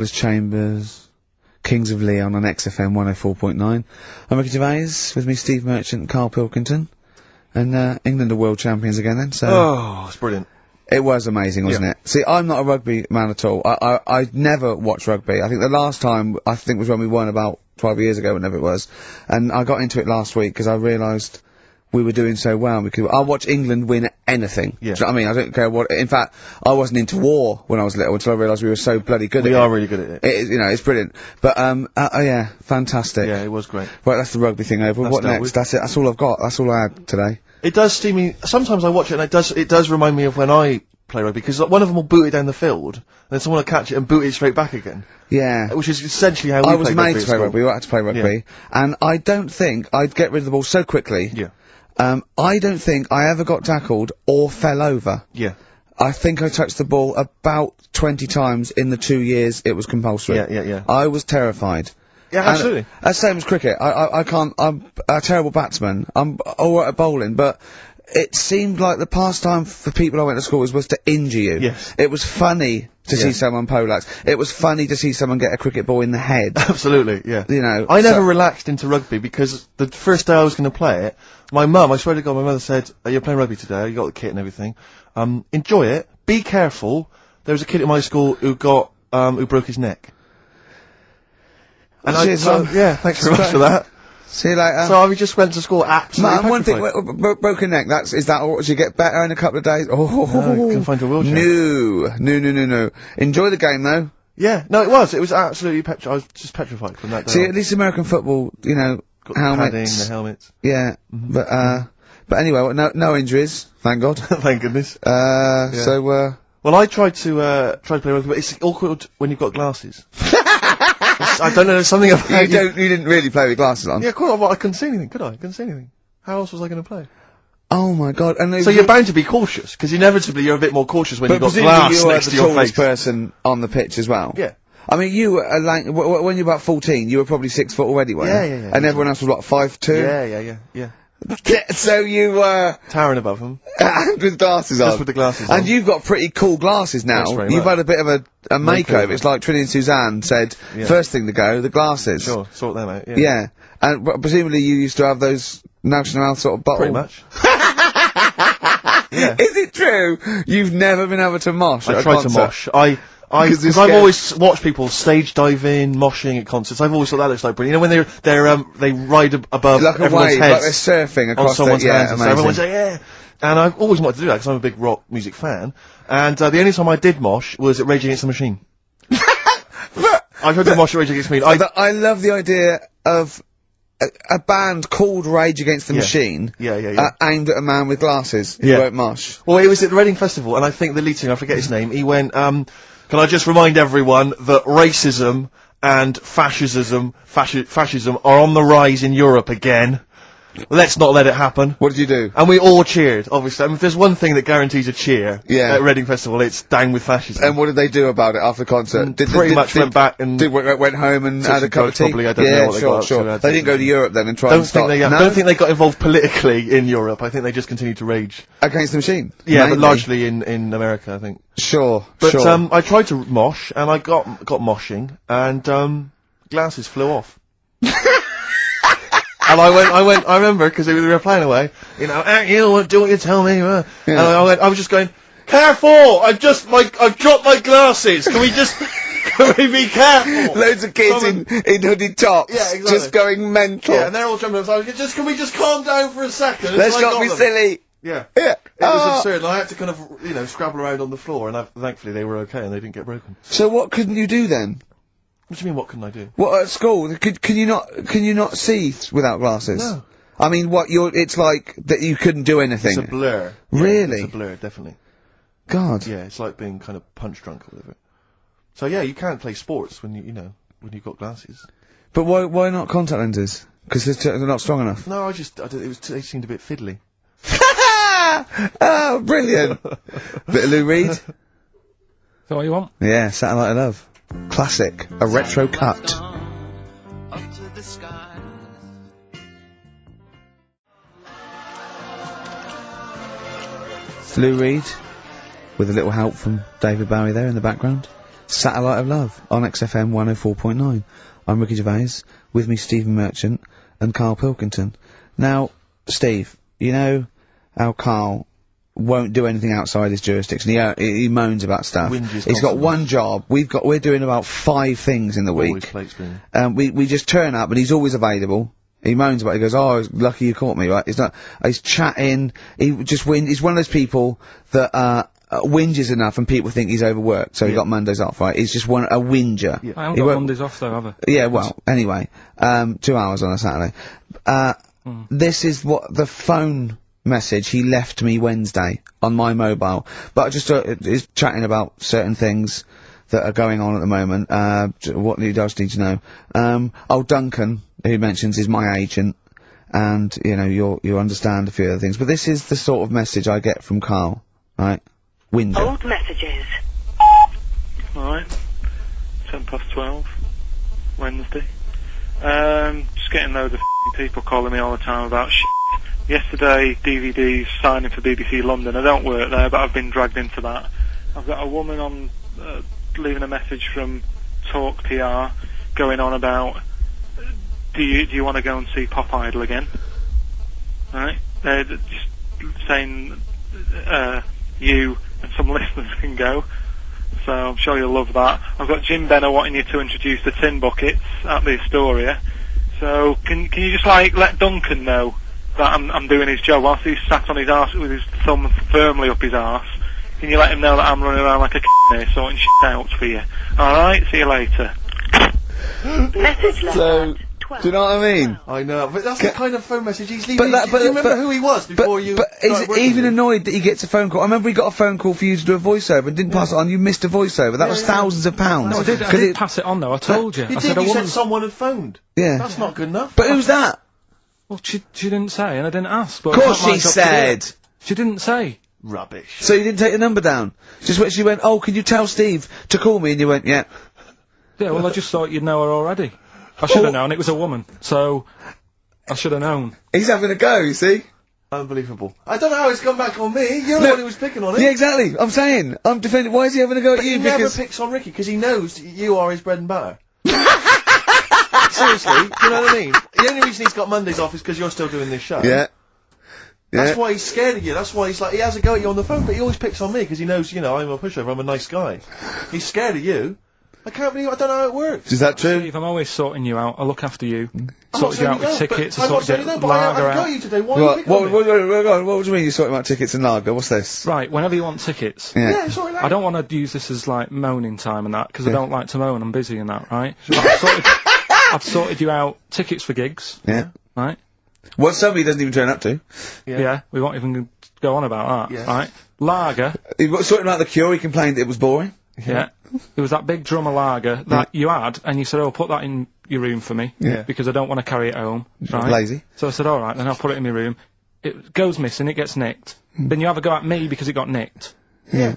Chambers, Kings of Leon on XFM 104.9. I'm Ricky Gervais, with me Steve Merchant and Karl Pilkington. And England are world champions again then, so... Oh, it's brilliant. It was amazing, wasn't it? See, I'm not a rugby man at all. I never watched rugby. I think the last time, was when we won about 12 years ago, whenever it was. And I got into it last week because I realised we were doing so well. Because I'll watch England win anything. Yeah. Do you know what I mean? I don't care what... In fact, I wasn't into war when I was little until I realised we were so bloody good at it. We are really good at it. You know, it's brilliant. But, yeah, fantastic. Yeah, it was great. Right, that's the rugby thing over. What next? That's it. That's all I've got. That's all I had today. It does steam me. Sometimes I watch it and it does remind me of when I play rugby, because one of them will boot it down the field, and then someone will catch it and boot it straight back again. Yeah. Which is essentially how we I play was made to play rugby. I had to play rugby. And I don't think I'd get rid of the ball so quickly. Yeah. I don't think I ever got tackled or fell over. Yeah. I think I touched the ball about 20 times in the 2 years it was compulsory. Yeah. I was terrified. Yeah, absolutely. Same as cricket. I can't, I'm a terrible batsman. I'm alright at bowling, but it seemed like the pastime for people I went to school was to injure you. Yes. It was funny to see someone poleaxe. It was funny to see someone get a cricket ball in the head. Absolutely, yeah. You know. I never relaxed into rugby because the first day I was going to play it, my mum, I swear to God, my mother said, "You're playing rugby today, you got the kit and everything. Enjoy it, be careful." There was a kid at my school who got, who broke his neck. And Cheers, yeah, thanks very much for that. See you later. So I just went to school absolutely one thing, broken neck, is that all? Do you get better in a couple of days? Oh, no, you can find a wheelchair. No. Enjoy the game though. Yeah, no, it was absolutely I was just petrified from that day. See, at least American football, you know, got helmets. the helmets. Yeah, but anyway, no injuries, thank God. Thank goodness. So, well, I tried to play rugby, but it's awkward when you've got glasses. I don't know, there's something about you didn't really play with glasses on? Yeah, cool, I couldn't see anything, could I? I couldn't see anything. How else was I going to play? Oh my God. And so you're bound to be cautious, because inevitably you're a bit more cautious when you've got glass next to your face. But presumably you were the tallest person on the pitch as well? Yeah. I mean, you were, when you were about 14, you were probably 6 foot already, weren't you? Yeah. And everyone else was, what, 5'2"? Yeah. So you were... towering above them. with glasses on. Just with the glasses on. And you've got pretty cool glasses now. You've had a bit of a makeover. It's like Trinity and Suzanne said, first thing to go, the glasses. Sure, sort them out, Yeah. And presumably you used to have those National Health sort of bottles. Pretty much. Yeah. Is it true? You've never been able to mosh at a tried concert? to mosh. Because I've always watched people stage diving, moshing at concerts. I've always thought that looks like brilliant. You know, when they ride above like everyone's heads, like they're surfing across someone's hands. amazing. So everyone's like, yeah. And I've always wanted to do that because I'm a big rock music fan. And the only time I did mosh was at Rage Against the Machine. I tried to mosh at Rage Against the Machine. I love the idea of a band called Rage Against the Machine. Yeah. Aimed at a man with glasses who won't mosh. Well, it was at the Reading Festival, and I think the lead singer, I forget his name, he went, can I just remind everyone that racism and fascism are on the rise in Europe again. Let's not let it happen. What did you do? And we all cheered, obviously. I mean, if there's one thing that guarantees a cheer at Reading Festival, it's down with fascism. And what did they do about it after the concert? Pretty much went back and... went home and had a cup of tea? Probably, I don't know what they got sure. up to. They didn't go to Europe then and try and stop... I don't think they got involved politically in Europe. I think they just continued to rage. Against the Machine? Yeah, but largely in America, I think. Sure. I tried to mosh, and I got moshing, and glasses flew off. And I remember, because they were playing away, you know, you do what you tell me, And I was just going, careful! I've dropped my glasses! Can we be careful? Loads of kids in hooded tops. Yeah, exactly. Just going mental. Yeah, and they're all jumping up. So can we just calm down for a second? Let's not be silly. Yeah. It was absurd, and I had to kind of, scrabble around on the floor, and thankfully they were okay, and they didn't get broken. So what couldn't you do then? What do you mean, what couldn't I do? What, at school? Can you not see without glasses? No. I mean, it's like that you couldn't do anything. It's a blur. Really? Yeah, it's a blur, definitely. God. Yeah, it's like being kind of punch drunk or whatever. So yeah, you can't play sports when when you've got glasses. But why not contact lenses? Because they're not strong enough. No, they seemed a bit fiddly. Oh, brilliant. Bit of Lou Reed. Is that what you want? Yeah, Satellite of Love. Classic. A retro cut. Lou Reed, with a little help from David Bowie there in the background. Satellite of Love on XFM 104.9. I'm Ricky Gervais, with me Stephen Merchant and Karl Pilkington. Now, Steve, you know how Karl won't do anything outside his jurisdiction. He moans about stuff. He's got one job. We're doing about 5 things in the week. We just turn up and he's always available. He moans about it. He goes, "Oh, lucky you caught me," right? He's chatting. He just he's one of those people that, whinges enough and people think he's overworked, so he got Mondays off, right? He's just a whinger. I haven't got Mondays off though, have I? Yeah, well, anyway, 2 hours on a Saturday. This is what the phone message he left me Wednesday on my mobile, but I just is chatting about certain things that are going on at the moment. What he does need to know. Duncan, who mentions, is my agent, and you know you understand a few other things, but this is the sort of message I get from Karl, right? Window. Old messages. Alright. 12:10, Wednesday. Just getting loads of people calling me all the time about shit. Yesterday, DVD's signing for BBC London. I don't work there, but I've been dragged into that. I've got a woman on, leaving a message from Talk PR, going on about, do you want to go and see Pop Idol again? Right? Just saying, you and some listeners can go, so I'm sure you'll love that. I've got Jim Benner wanting you to introduce the tin buckets at the Astoria, so can you just like let Duncan know that I'm doing his job whilst he's sat on his arse with his thumb firmly up his arse? Can you let him know that I'm running around like a here sorting shit out for you? Alright, see you later. Message left. So, do you know what I mean? I know, but that's the kind of phone message he's leaving. Do you remember who he was before you? But is it even annoyed that he gets a phone call? I remember he got a phone call for you to do a voiceover and didn't pass it on. You missed a voiceover. That was thousands of pounds. No, I did pass it on though. I told you. You said someone had phoned. Yeah. That's not good enough. But who's that? Well, she didn't say, and I didn't ask. But Of course she said. She didn't say. Rubbish. So you didn't take the number down? She went, "Oh, can you tell Steve to call me?" And you went, "Yeah." Yeah, well, I just thought you'd know her already. I should have known. It was a woman, so I should have known. He's having a go, you see? Unbelievable. I don't know how it's come back on me. You're the one who was picking on it. Yeah, exactly. I'm saying. I'm defending. Why is he having a go at you? He never picks on Ricky because he knows you are his bread and butter. Seriously, do you know what I mean? The only reason he's got Mondays off is because you're still doing this show. Yeah. That's why he's scared of you. That's why he's like, he has a go at you on the phone, but he always picks on me because he knows, you know, I'm a pushover, I'm a nice guy. He's scared of you. I can't believe, I don't know how it works. Is that true? Steve, I'm always sorting you out. I look after you. Sorted you out with tickets, I I'm not sorted saying you no, out but I lager haven't got out. you today. Why are you picking on me? What do you mean you're sorting about tickets and lager? What's this? Right, whenever you want tickets. Yeah. Sorry, I don't want to use this as like moaning time and that, because I don't like to moan, I'm busy and that, right? I've sorted you out tickets for gigs. Yeah. Right? What somebody doesn't even turn up to. Yeah, we won't even go on about that, Yeah. right? Lager. He got sorting out the Cure, he complained it was boring. Yeah. There was that big drum of lager that you had, and you said, "Oh, put that in your room for me." Yeah. Because I don't want to carry it home. Right? Lazy. So I said, "Alright, then I'll put it in my room." It goes missing, it gets nicked. Then you have a go at me because it got nicked. Yeah.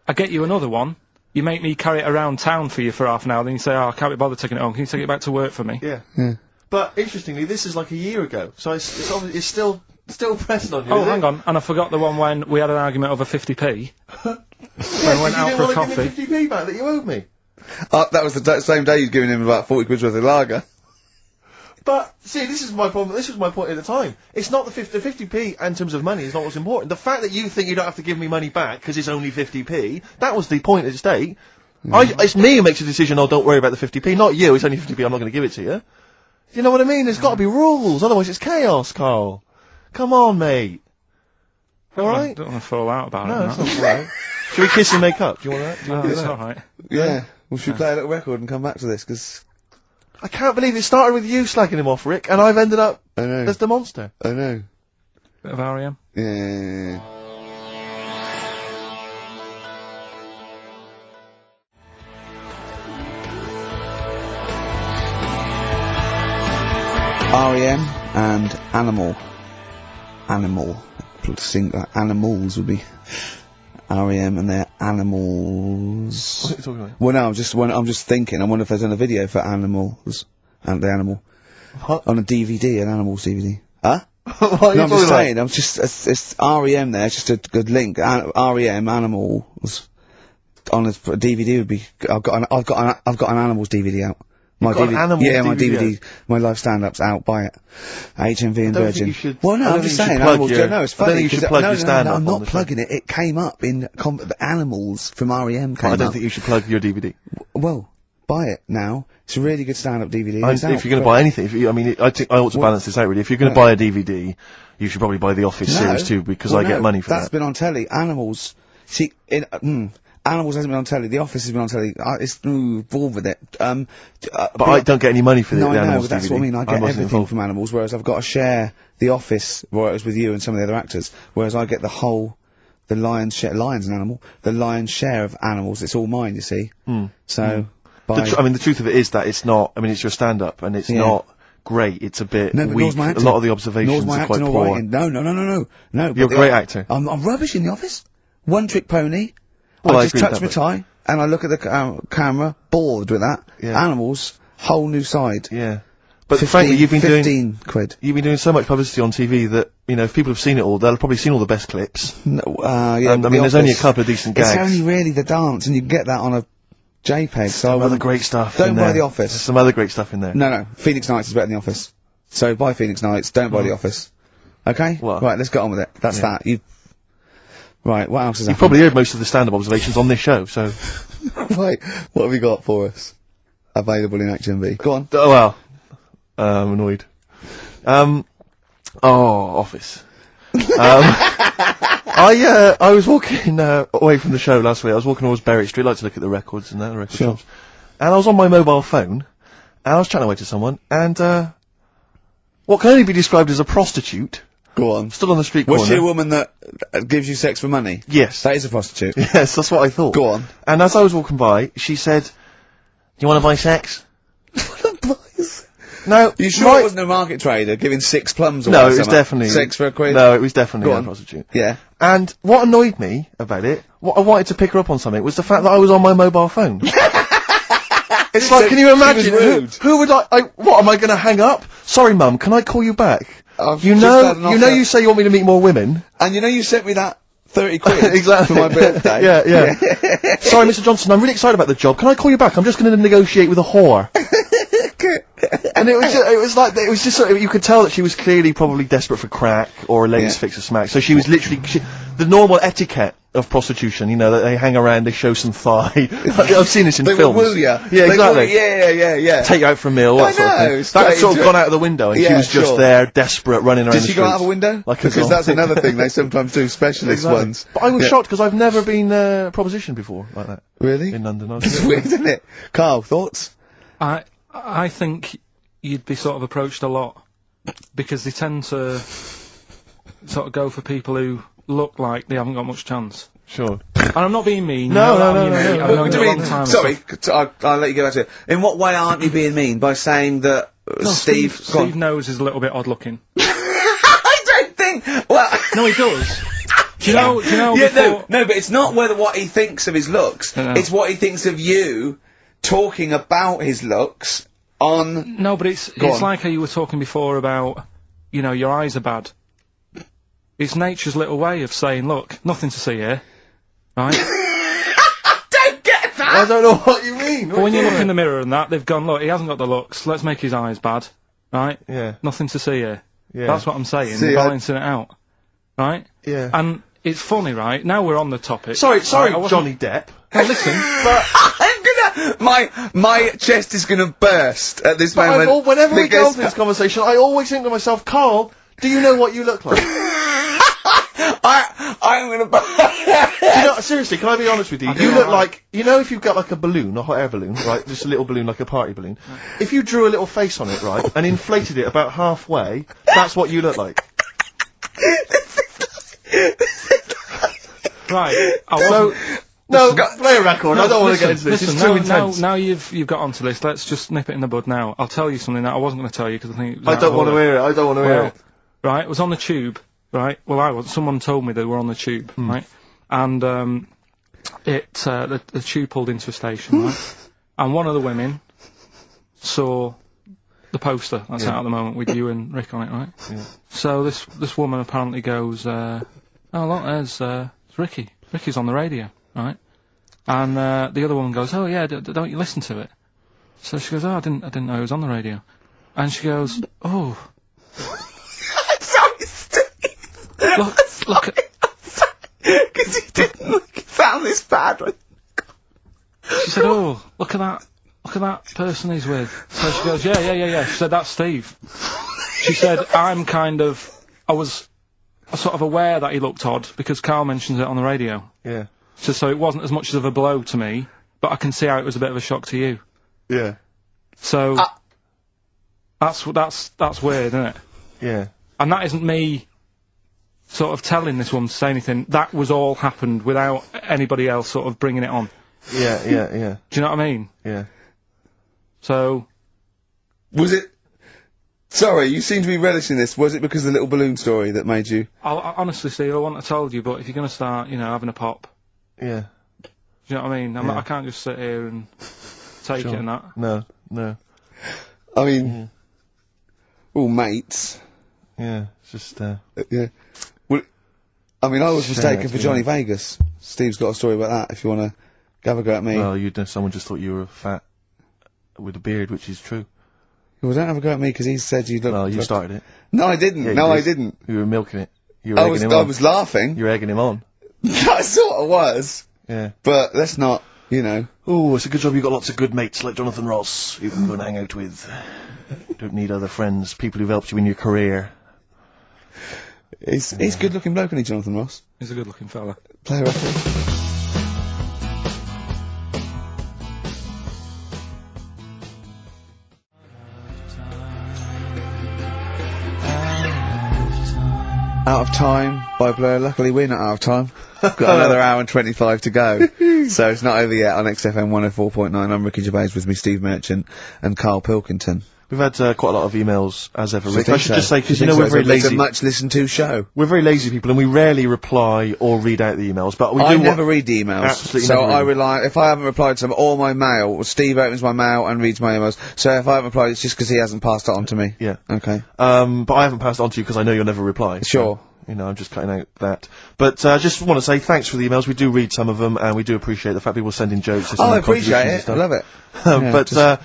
I get you another one. You make me carry it around town for you for half an hour, then you say, "Oh, I can't be bothered taking it home. Can you take it back to work for me?" Yeah. Yeah. But, interestingly, this is like a year ago, so it's obviously, it's still pressing on you. Oh, is it? hang on, and I forgot the one when we had an argument over 50p. When I went out for a You coffee. didn't want to give me 50p back that you owed me. That was the same day you'd given him about 40 quid worth of lager. But, see, this is my problem, this was my point at the time. It's not the 50p in terms of money is not what's important. The fact that you think you don't have to give me money back because it's only 50p, that was the point at stake. It's me who makes the decision, oh, don't worry about the 50p, not you, it's only 50p, I'm not going to give it to you. You know what I mean? There's got to be rules, otherwise it's chaos, Karl. Come on, mate. Alright? I don't want to fall out about No, it. that's not alright. Should we kiss and make up? Do you want that? Do you want It's that? alright. Yeah. Well, should we play a little record and come back to this? Because I can't believe it started with you slagging him off, Rick, and I've ended up I know. as the monster. I know. Bit of R.E.M. Yeah. R.E.M. and Animal. Animals would be R.E.M. and their Animals. What are you talking about? Well, no, I'm just thinking. I wonder if there's a video for Animals and the animal What? on a DVD, an Animals DVD. Huh? What are you No, I'm talking just about? saying. I'm just it's R.E.M. there. It's just a good link. R.E.M. Animals on a DVD would be. I've got an Animals DVD out. My got an DVD, Animals yeah, my DVD DVD, my live stand-up's out. Buy it. HMV and I don't Virgin. think you should- Well, no, I don't I'm just think you should saying. plug Animals. your- No, it's I don't funny. think you should 'cause- plug no, your no, stand-up I'm on not the show. plugging it. It came up in the Animals from REM. Came I don't up. think you should plug your DVD. Well, buy it now. It's a really good stand-up DVD. And It's if out. you're going to buy anything, I think I ought to balance this out really. If you're going to buy a DVD, you should probably buy the Office series too, because I get money for That's that. been on telly. Animals. See, Animals hasn't been on telly. The Office has been on telly. It's bored with it. But I don't get any money for No, the I know, Animals but that's DVD. what I mean. I get wasn't everything involved. from Animals, whereas I've got to share The Office royalties with you and some of the other actors, whereas I get the lion's share. Lion's an animal. The lion's share of Animals. It's all mine, you see. So, The truth of it is that it's not. I mean, it's your stand-up, and it's not great. It's a bit no, but weak. nor my A acting. lot of the Nor observations my are quite acting or poor. writing. No. You're a great actor. I'm rubbish in The Office. One trick pony. Well, I I just agree with touch my that, tie and I look at the camera, bored with that. Yeah. Animals, whole new side. Yeah. But frankly, you've been doing 15 quid. You've been doing so much publicity on TV that, if people have seen it all, they'll have probably seen all the best clips. No, yeah, And, but I mean, The there's only a Office, couple of decent gags. It's only really the dance, and you can get that on a JPEG. So I Some other wouldn't- great stuff Don't in buy there. The Office. There's some other great stuff in there. No, Phoenix Nights is better than The Office. So buy Phoenix Nights, don't buy The Office. Okay? Well, right, let's get on with it. That's yeah. that. Right, what else is You've probably heard most of the stand-up observations on this show, so... Right, what have we got for us? Available in HMV. Go on. Oh, well. I'm annoyed. Office. I was walking away from the show last week. I was walking towards Berwick Street, like to look at the records and that, the record shops. And I was on my mobile phone, and I was chatting away to someone, and what can only be described as a prostitute Go on. stood on the street Was corner. she a woman that gives you sex for money? Yes. That is a prostitute. Yes, that's what I thought. Go on. And as I was walking by, she said, "Do you want to buy sex?" No, You sure it wasn't a market trader giving 6 plums away? No, it was something? definitely 6 for a quid? No, it was definitely Go a on. prostitute. Yeah. And what annoyed me about it, what I wanted to pick her up on something, was the fact that I was on my mobile phone. It's like, can you imagine? rude. Who would what, am I going to hang up? Sorry, Mum, can I call you back? I've You just know, had an offer. you say you want me to meet more women. And you sent me that 30 quid Exactly. for my birthday. yeah. Sorry, Mr. Johnson, I'm really excited about the job. Can I call you back? I'm just going to negotiate with a whore. And it was just sort of, you could tell that she was clearly probably desperate for crack or a latest fix of smack. So she was literally, the normal etiquette of prostitution, that they hang around, they show some thigh. I've seen this in They films. will woo ya. Yeah, They exactly. will- yeah. Take you out for a meal, that sort of know, thing. straight That had sort of into gone it. out of the window, and she Yeah, was just sure. there, desperate, running around Did the she go out streets. of a window? Like a Because that's zombie. another thing, they sometimes do specialist Exactly. ones. But I was Yeah. shocked because I've never been propositioned before like that Really? in London. It's weird, isn't it? Carl, thoughts? I think you'd be sort of approached a lot because they tend to sort of go for people who look like they haven't got much chance. Sure. And I'm not being mean. No, you know, no, you no, know, no, I've no. known What do you you a long mean? time and Sorry, stuff. I'll let you go back to it. In what way aren't you being mean? By saying that Steve... go on. Steve knows is a little bit odd looking. I don't think... Well... No, he does. Do you know Yeah, before... no, but it's not what he thinks of his looks. No. It's what he thinks of you talking about his looks on... No, but it's on. like how you were talking before about, your eyes are bad. It's nature's little way of saying, look, nothing to see here, right? Don't get that! I don't know what you mean. But when you look in the mirror and that, they've gone, look, he hasn't got the looks, let's make his eyes bad, right? Yeah. Nothing to see here. Yeah. That's what I'm saying, See, they're I- balancing it out, right? Yeah. And it's funny, right? Now we're on the topic. Sorry, Right, I wasn't- Johnny Depp. Now listen, I'm gonna... My chest is gonna burst at this But moment. whenever we get because- onto this conversation, I always think to myself, Carl, do you know what you look like? I'm gonna burst. Seriously, can I be honest with you? You look like, if you've got like a balloon, a hot air balloon, right, just a little balloon like a party balloon, if you drew a little face on it, right, and inflated it about halfway, that's what you look like. right, I So, wasn't... no, play a record, I don't want to get into this, Listen, it's too now intense. you've got onto this, let's just nip it in the bud now. I'll tell you something that I wasn't going to tell you because I think it was I out don't of want to order. hear it, I don't want to hear Well, it. right, it was on the tube, right? Well, I was. Someone told me they were on the tube, right? And the tube pulled into a station, right? And one of the women saw the poster that's out at the moment with you and Rick on it, right? Yeah. So this woman apparently goes, oh look, there's Ricky. Ricky's on the radio, right? And the other woman goes, "Oh yeah, don't you listen to it?" So she goes, "Oh, I didn't know it was on the radio." And she goes, "Oh." Sorry, Steve. Look at... Because he didn't sound this bad. She said, "Oh, look at that person he's with." So she goes, yeah. She said, "That's Steve." She said, I was sort of aware that he looked odd because Karl mentions it on the radio. Yeah. So it wasn't as much of a blow to me, but I can see how it was a bit of a shock to you. Yeah. So that's weird, isn't it? Yeah. And that isn't me sort of telling this woman to say anything. That was all happened without anybody else sort of bringing it on. Yeah. Do you know what I mean? Yeah. So... Was it... Sorry, you seem to be relishing this. Was it because of the little balloon story that made you... I honestly, Steve, I wouldn't have told you, but if you're going to start, having a pop... Yeah. Do you know what I mean? I can't just sit here and take it and that. No. I mean... All mates. Yeah, it's just, Yeah. Well, I mean, I was Shame mistaken that's for been Johnny on. Vegas. Steve's got a story about that, if you want to have a go at me. well, someone just thought you were fat with a beard, which is true. Well, don't have a go at me, because he said you looked... Well, you started it. No, I didn't. Yeah, No, you I did. didn't. You were milking it. You were I egging him on. was laughing. You were egging him on. I sort of was. Yeah. But let's not, Oh, it's a good job you've got lots of good mates like Jonathan Ross you can go and hang out with. Don't need other friends, people who've helped you in your career. He's good looking bloke, isn't he, Jonathan Ross? He's a good-looking fella. Player record. Out of Time by Blur. Luckily we're not out of time. Got another hour and 25 to go. So it's not over yet on XFM 104.9. I'm Ricky Gervais, with me Steve Merchant and Karl Pilkington. We've had quite a lot of emails, as ever, Rick. think I should so? just say, because You you know think we're so? very It's a lazy. much listened to show. We're very lazy people, and we rarely reply or read out the emails, but we do I never read the emails. Absolutely so never read I them. rely, if I haven't replied to them, or my mail, Steve opens my mail and reads my emails. So if I haven't replied, it's just because he hasn't passed it on to me. Yeah. Okay. But I haven't passed it on to you because I know you'll never reply. Sure. So, I'm just cutting out that. But I just want to say thanks for the emails. We do read some of them, and we do appreciate the fact people send in jokes. Oh, I appreciate it. I love it. Yeah, But just-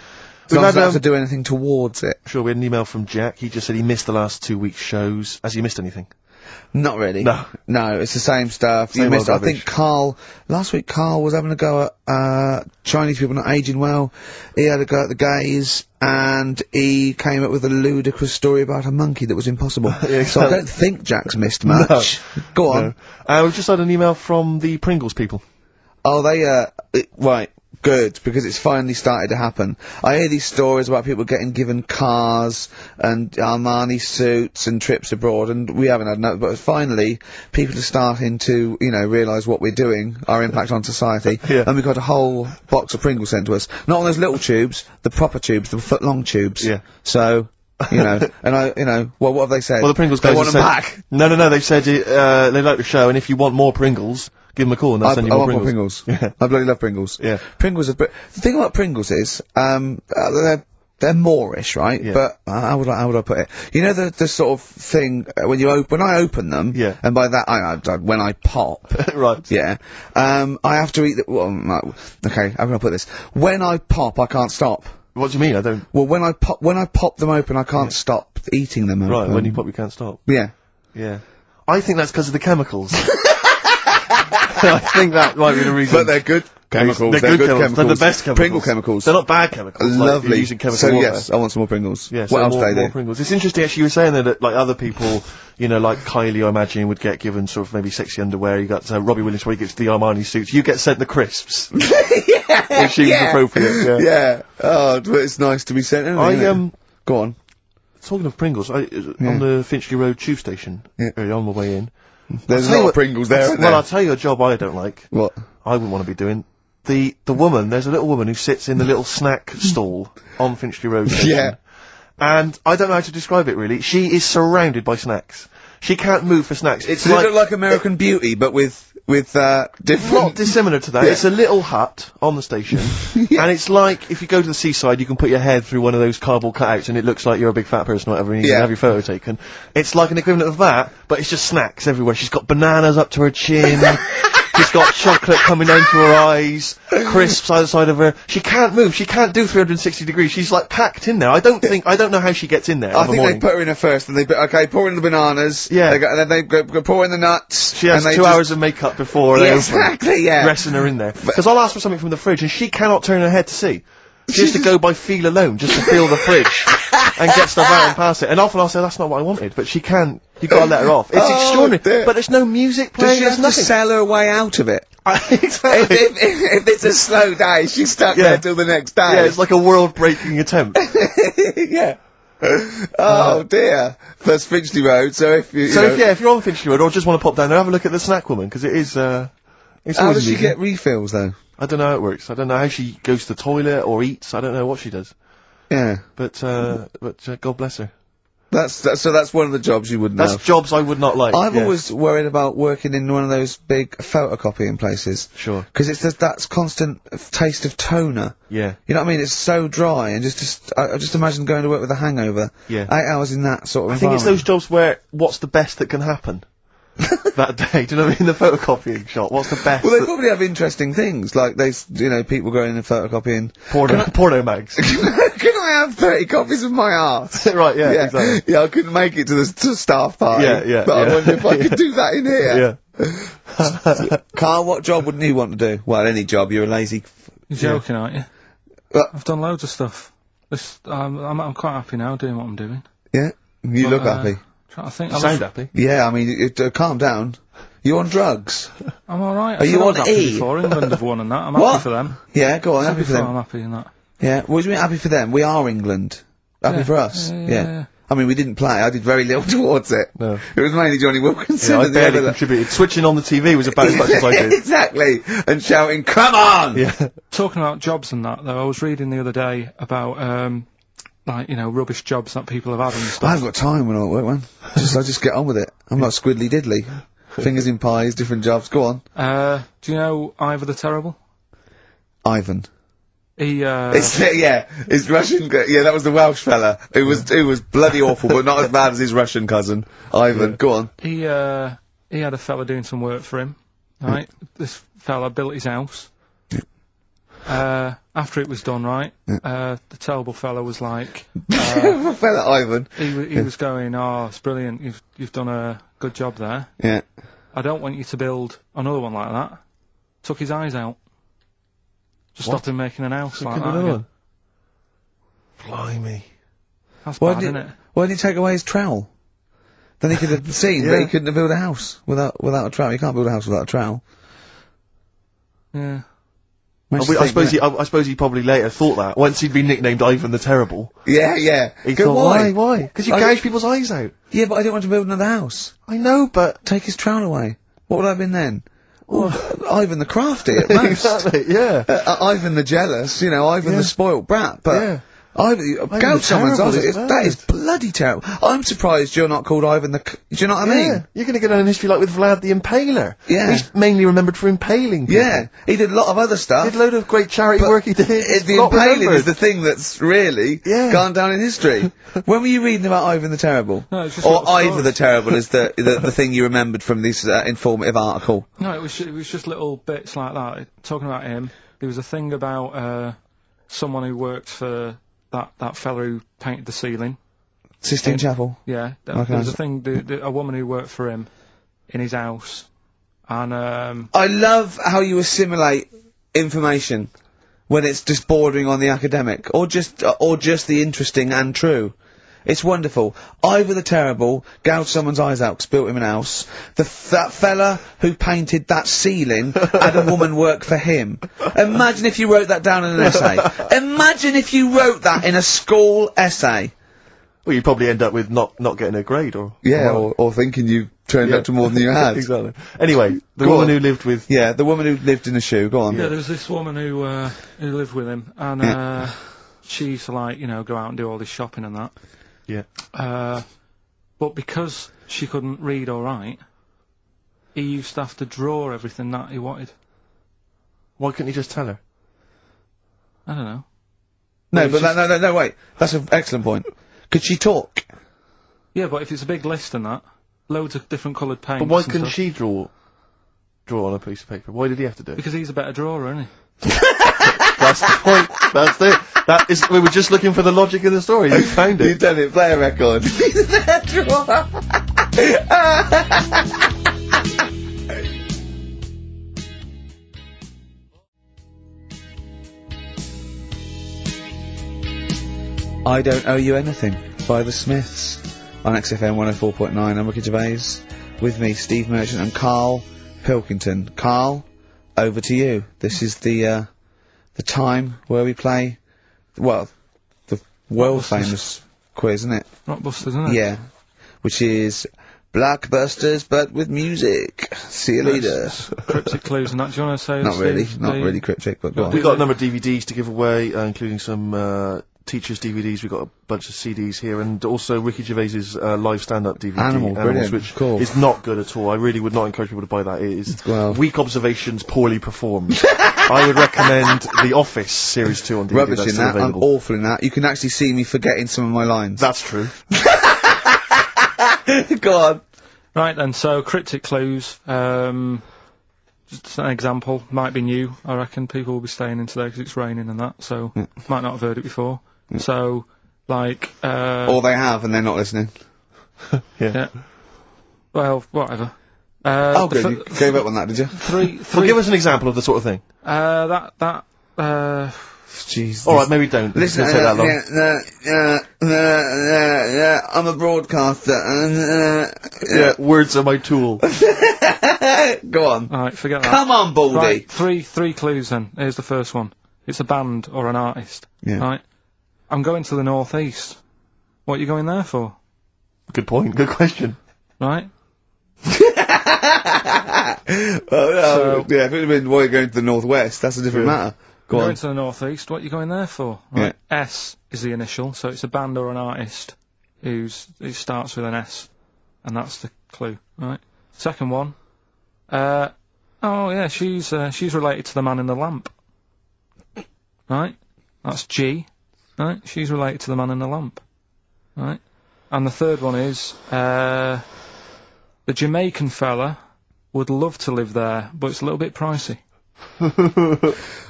As we've long as I had don't have to do anything towards it. sure, we had an email from Jack. He just said he missed the last 2 weeks' shows. Has he missed anything? Not really. No. No, it's the same stuff. Same You missed, old I think last week Karl was having a go at, Chinese people not aging well. He had a go at the gays, and he came up with a ludicrous story about a monkey that was impossible. Yeah, So I don't think Jack's missed much. Go on. No. We've just had an email from the Pringles people. Oh, right. Good, because it's finally started to happen. I hear these stories about people getting given cars and Armani suits and trips abroad, and we haven't had enough, but finally, people are starting to, realise what we're doing, our impact on society, Yeah. and we got a whole box of Pringles sent to us. Not on those little tubes, the proper tubes, the foot-long tubes. Yeah. So, and well, what have they said? Well, the Pringles They guys want have them said, back. No, they've said they like the show, and if you want more Pringles, give them a call and they'll send you I more want Pringles. more Pringles. Yeah. I bloody love Pringles. Yeah. Pringles are... The thing about Pringles is, they're Moorish, right? Yeah. But, how would I put it? You know the sort of thing, when I open them, Yeah. and by that, when I pop, Right. yeah, I have to eat the... Well, okay, how can I put this? When I pop, I can't stop. What do you mean? I don't... Well, when I pop them open, I can't stop eating them Right, open. when you pop, you can't stop. Yeah. Yeah. I think that's because of the chemicals. I think that might be the reason. But they're good chemicals. They're good chemicals. They're the best chemicals. Pringle chemicals. They're not bad chemicals. Like Lovely. you're using chemical So water. yes, I want some more Pringles. Yeah, What so else more, do they more do? Pringles. It's interesting actually you were saying there that like other people, like Kylie I imagine would get given sort of maybe sexy underwear. You got Robbie Williams where he gets the Armani suits. You get sent the crisps. Yeah, If she was appropriate, yeah. Oh, but it's nice to be sent. Go on. Talking of Pringles, on the Finchley Road tube station, early on my way in. There's a tell you lot what- of Pringles there, isn't Well, there? I'll tell you a job I don't like. What? I wouldn't want to be doing. The woman, there's a little woman who sits in the little snack stall on Finchley Road station. Yeah. And I don't know how to describe it really. She is surrounded by snacks. She can't move for snacks. It's Does it look like American Beauty, but with not different... dissimilar to that. Yeah. It's a little hut on the station, and it's like if you go to the seaside, you can put your head through one of those cardboard cutouts, and it looks like you're a big fat person or whatever, and you can have your photo taken. It's like an equivalent of that, but it's just snacks everywhere. She's got bananas up to her chin. She's got chocolate coming down to her eyes, crisps either side of her. She can't move. She can't do 360 degrees. She's like packed in there. I don't know how she gets in there. I think they put her in her first, and okay, pour in the bananas. Yeah. And then they go pour in the nuts. She has 2 hours of makeup before they open. Exactly, yeah. Resting her in there. Because I'll ask for something from the fridge, and she cannot turn her head to see. She has to go by feel alone, just to feel the fridge, and get stuff out and pass it. And often I'll say, that's not what I wanted, but she can't. You've got to let her off. It's extraordinary. Dear. But there's no music playing. Does she have to sell her way out of it? Exactly. If it's a slow day, she's stuck there till the next day. Yeah, it's like a world-breaking attempt. Yeah. Oh dear. That's Finchley Road, so if you if you're on Finchley Road, or just want to pop down there, have a look at the Snack Woman, because it is, it's how always does she amusing. get refills, though? I don't know how it works. I don't know how she goes to the toilet or eats. I don't know what she does. Yeah. But God bless her. So that's one of the jobs you wouldn't That's have. jobs I would not like. I've always worried about working in one of those big photocopying places. Sure. Because it's that constant taste of toner. Yeah. You know what I mean? It's so dry, and I just imagine going to work with a hangover. Yeah. 8 hours in that sort of I think it's environment. those jobs where what's the best that can happen that day. Do you know what I mean? The photocopying shop. What's the best? Well, they probably have interesting things, like people going in and photocopying. Porno mags. Can I have 30 copies of my art? Right, yeah, exactly. Yeah, I couldn't make it to the staff party. Yeah, But I yeah. wonder if I could do that in here. Yeah. Carl, what job wouldn't you want to do? Well, any job. You're a lazy... You're joking, aren't you? Well- I've done loads of stuff. I'm quite happy now doing what I'm doing. Yeah? You look happy. Trying to think. You sound happy. Yeah, I mean, calm down. You on drugs? I'm alright. Are you on happy E? before England have won and that. I'm What? happy for them. Yeah, go on, happy for them. I'm happy in that. Yeah, what do you mean happy for them? We are England. Happy Yeah. for us. Yeah. I mean, we didn't play. I did very little towards it. No. It was mainly Johnny Wilkinson. Yeah, I and the barely other- contributed. Switching on the TV was about as much as I did. Exactly. And shouting, come on! Yeah. Talking about jobs and that, though, I was reading the other day about, rubbish jobs that people have had and I stuff. haven't got time when I'm at work, man. I just get on with it. I'm not squiddly diddly. Fingers in pies, different jobs. Go on. Do you know Ivor the Terrible? Ivan. He, His Russian, that was the Welsh fella. It was bloody awful, but not as bad as his Russian cousin. Ivan, go on. he had a fella doing some work for him, right? This fella built his house. After it was done, right, the terrible fella was like, Fella Ivan. he was going, oh, it's brilliant, you've done a good job there. Yeah. I don't want you to build another one like that. Took his eyes out. Just stopped him making an house like that again. Blimey. That's Why bad, isn't it? didn't he take away his trowel? Then he could have seen that he couldn't have built a house without a trowel. You can't build a house without a trowel. Yeah. I suppose he probably later thought that, once he'd been nicknamed Ivan the Terrible. Yeah. He Go, thought, why? Because you gouge people's eyes out. Yeah, but I didn't want to build another house. I know, but... Take his trowel away. What would I have been then? Ivan the Crafty at most. Exactly, yeah. Ivan the Jealous, Ivan the spoilt brat, but... Yeah. Ivan the someone's Terrible eyes. is That is bloody terrible. I'm surprised you're not called Ivan the... Do you know what I mean? You're going to go down in history like with Vlad the Impaler. Yeah. He's mainly remembered for impaling people. Yeah, he did a lot of other stuff. He did a load of great charity work he did. The Not impaling remembered. is the thing that's really gone down in history. When were you reading about Ivan the Terrible? No, it's just or little Ivor stories. the Terrible is the thing you remembered from this informative article. No, it was just little bits like that. Talking about him, there was a thing about someone who worked for that fella who painted the ceiling. Sistine Chapel. Yeah, there Okay. was a thing, a woman who worked for him in his house, and I love how you assimilate information when it's just bordering on the academic, or just the interesting and true. It's wonderful. Ivor the Terrible gouged someone's eyes out 'cause built him an house. That fella who painted that ceiling had a woman work for him. Imagine if you wrote that down in an essay. Imagine if you wrote that in a school essay. Well, you'd probably end up with not getting a grade, or... Yeah, or thinking you turned up to more than you had. Exactly. Anyway, the Go woman on. who lived with... Yeah, the woman who lived in a shoe. Go on. yeah, there was this woman who lived with him, and she used to go out and do all this shopping and that. Yeah. But because she couldn't read or write, he used to have to draw everything that he wanted. Why couldn't you just tell her? I don't know. No, but no, wait. That's an excellent point. Could she talk? Yeah, but if it's a big list and that, loads of different coloured paints. But why and couldn't stuff. she draw draw on a piece of paper? Why did he have to do it? Because he's a better drawer, isn't he? That's the point. That's it. That is. We were just looking for the logic in the story. You found it. You've done it. Play a record. I Don't Owe You Anything by the Smiths on XFM 104.9. I'm Ricky Gervais. With me, Steve Merchant and Karl Pilkington. Karl, over to you. This is the time where we play, well, the world famous quiz, isn't it? Rockbusters, isn't it? Yeah. Which is Blockbusters, but with music. See you later. Cryptic clues and that. Do you want to say? Not really. Steve, Not really cryptic, but go on. We got a number of DVDs to give away, including some teachers' DVDs. We've got a bunch of CDs here, and also Ricky Gervais's live stand-up DVD, Animals, brilliant. which Cool. is not good at all. I really would not encourage people to buy that. It is Well. weak observations, poorly performed. I would recommend The Office Series 2 on DVD. Rubbish That's in still that. I'm available. awful in that. You can actually see me forgetting some of my lines. That's true. Go on. Right then, so cryptic clues. Just an example, might be new. I reckon people will be staying in today because it's raining and that, so might not have heard it before. So, like, Or they have and they're not listening. yeah. Well, whatever. Oh, good. You gave up on that, did you? Well, give us an example of the sort of thing. Jeez. All right, maybe don't. Listen, It's gonna take that long. I'm a broadcaster. Yeah, words are my tool. Go on. Alright, forget that. Come on, Baldy. Right, three clues then. Here's the first one. It's a band or an artist. Yeah. Right? I'm going to the northeast. What are you going there for? Good point. Good question. Right? Yeah, if it had been why you're going to the northwest, that's a different matter. Go Going on. to the northeast, what are you going there for? Right. S is the initial, so it's a band or an artist it starts with an S, and that's the clue, right? Second one, oh yeah, she's related to the man in the lamp, right? That's G, right? She's related to the man in the lamp, right? And the third one is, the Jamaican fella would love to live there, but it's a little bit pricey.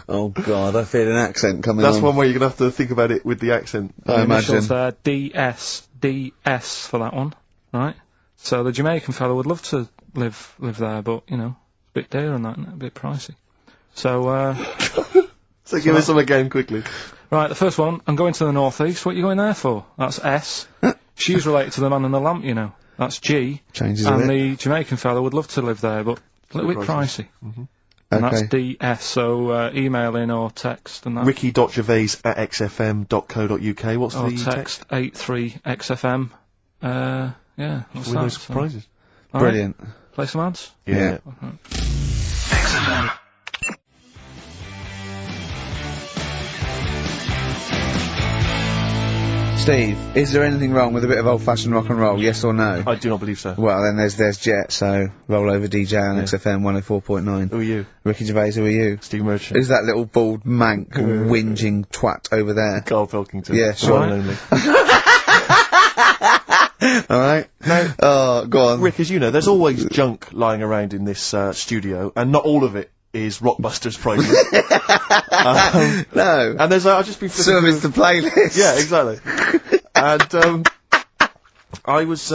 Oh God, I feel an accent coming That's on. one where you're gonna have to think about it with the accent. I imagine. Initials there, DS for that one, right? So the Jamaican fella would love to live there, but you know, it's a bit dear and that, isn't it? A bit pricey. So So give us some again quickly. right, the first one, I'm going to the northeast. What are you going there for? That's S. She's related to the man in the lamp, you know. That's G. Changes a And bit. the Jamaican fella would love to live there, but a little bit pricey. And Okay. that's DS. So email in or text and that. Ricky.gervais@xfm.co.uk. What's Or the text 83XFM. Yeah, that's Win that. those So, prizes. all right, Brilliant. play some ads. Yeah. Steve, is there anything wrong with a bit of old-fashioned rock and roll? Yes or no? I do not believe so. Well, then there's Jet, so roll over DJ on XFM 104.9. Who are you? Ricky Gervais, who are you? Steve Merchant. Who's that little bald mank whinging twat over there? Karl Pilkington. Yeah, sure. One and only. Alright? Now, Oh, go on. Rick, as you know, there's always junk lying around in this studio, and not all of it is Rockbusters prizes. No. And there's, I've just been flipping Service the through- playlist. Yeah, exactly. And I was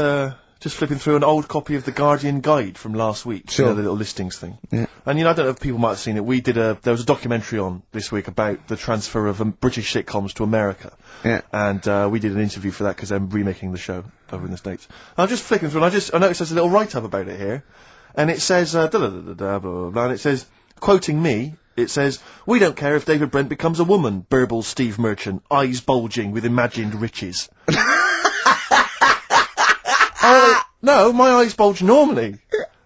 just flipping through an old copy of the Guardian Guide from last week. Sure. You know, the little listings thing. Yeah. And you know, I don't know if people might have seen it. There was a documentary on this week about the transfer of British sitcoms to America. Yeah. And we did an interview for that because I'm remaking the show over in the States. And I'm just flicking through and I noticed there's a little write-up about it here. And it says, blah, blah, blah, blah, and it says, quoting me, it says, "We don't care if David Brent becomes a woman," burbles Steve Merchant, eyes bulging with imagined riches. No, my eyes bulge normally.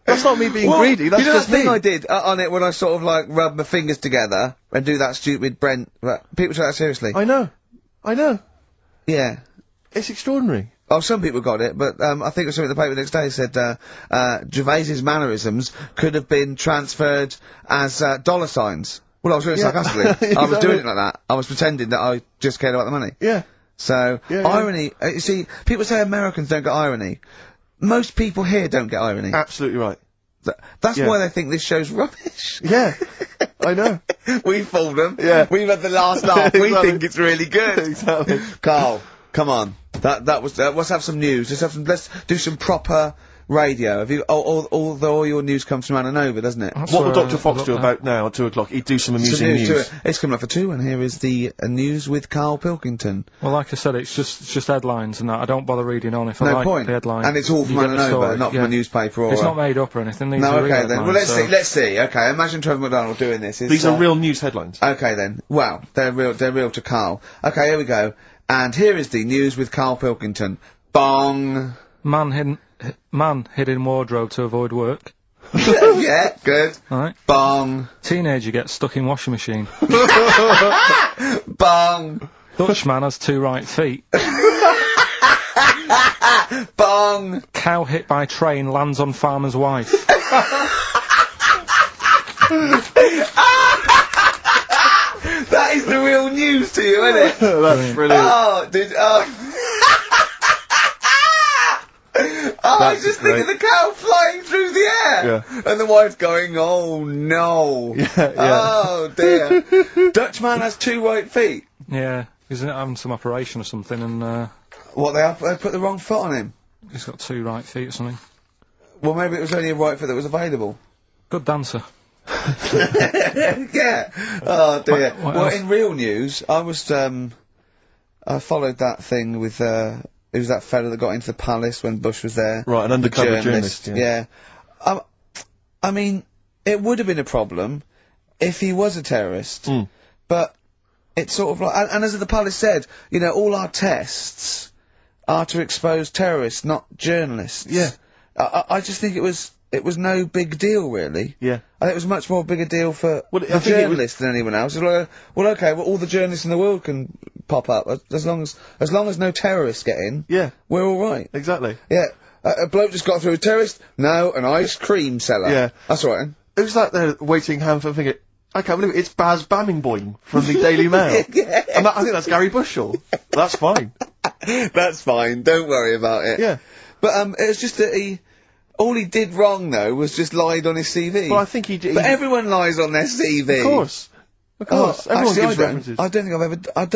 That's not me being greedy, that's you know just that thing me. I did on it when I sort of like rub my fingers together and do that stupid Brent. People take that seriously. I know. Yeah. It's extraordinary. Oh, some people got it, but I think it was something in the paper the next day said Gervais's mannerisms could have been transferred as dollar signs. Well, I was doing it sarcastically. I was doing it like that. I was pretending that I just cared about the money. Yeah. So, Yeah, irony, you see, people say Americans don't get irony. Most people here don't get irony. Absolutely right. That's Yeah. why they think this show's rubbish. Yeah, I know. We fooled them. Yeah. We've had the last laugh. We Exactly. think it's really good. Exactly. Carl, come on. That was. Let's have some news. Let's do some proper radio. Have you? All your news comes from Ananova, doesn't it? That's What will where Dr. I Fox got do that. about now at 2 o'clock? He'd do some Some amusing news news. to it. It's coming up for 2, and here is the news with Karl Pilkington. Well, like I said, it's just headlines and that. I don't bother reading on if I No like point. the headline. And it's all from You get the Ananova, story, not yeah. from a newspaper or. It's not made up or anything. These No, are real okay then. Well, headlines, so- let's see. Okay, imagine Trevor McDonald doing this. These are real news headlines. Okay then. Well, they're real to Karl. Okay, here we go. And here is the news with Karl Pilkington. Bong. Man hid in wardrobe to avoid work. Yeah, good. Right. Bong. Teenager gets stuck in washing machine. Bong. Dutchman has 2 right feet. Bong. Cow hit by train lands on farmer's wife. That is the real news to you, isn't it? That's brilliant. Oh, dude. Oh. I was just thinking the cow flying through the air. Yeah. And the wife's going, oh no. Yeah. Oh dear. Dutchman has 2 right feet. Yeah, he's having some operation or something, and What, they put the wrong foot on him? he's got 2 right feet or something. Well, maybe it was only a right foot that was available. Good dancer. Yeah. Oh dear. What Well, else? in real news, I followed that thing with, it was that fella that got into the palace when Bush was there. Right, an undercover journalist. Yeah. I mean, it would have been a problem if he was a terrorist. Mm. But it's sort of like, and as the palace said, you know, all our tests are to expose terrorists, not journalists. Yeah. I just think it was no big deal, really. Yeah. I think it was much more big a deal for Well, I the think it was- journalists than anyone else. It's like, well, okay, well, all the journalists in the world can pop up as long as no terrorists get in. Yeah. We're all right. Exactly. Yeah. A bloke just got through a terrorist. No, an ice cream seller. Yeah. That's all right. Then. It was like they're waiting hand for finger. I can't believe it. It's Baz Bammingboim from the Daily Mail. Yeah. And I think that's Gary Bushell. That's fine. That's fine. Don't worry about it. Yeah. But it was just that all he did wrong though was just lied on his CV. Well, I think he did. But everyone lies on their CV. Of course. Of course. Everyone actually, gives references. I don't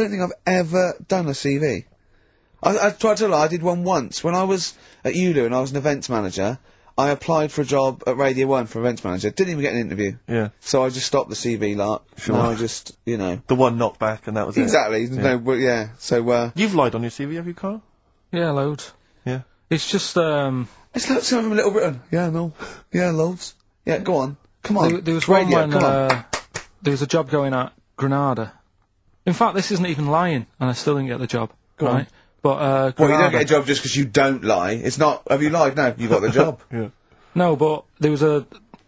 think I've ever done a CV. I tried to lie. I did one once when I was at ULU and I was an events manager. I applied for a job at Radio 1 for events manager. Didn't even get an interview. Yeah. So I just stopped the CV lark. Sure. Now I just, you know. The one knocked back and that was Exactly. it. No, well, yeah. So, You've lied on your CV, have you, Carl? Yeah, loads. Yeah. It's just, it's like some from Little Britain. Yeah, no. Yeah, loads. Yeah, go on. Come on. there was It's radio, one when, come on. there was a job going at Granada. In fact, this isn't even lying, and I still didn't get the job. Go right? on. But, Well, you Granada. don't get a job just because you don't lie. It's not, have you lied? No, you got the job. Yeah. No, but there was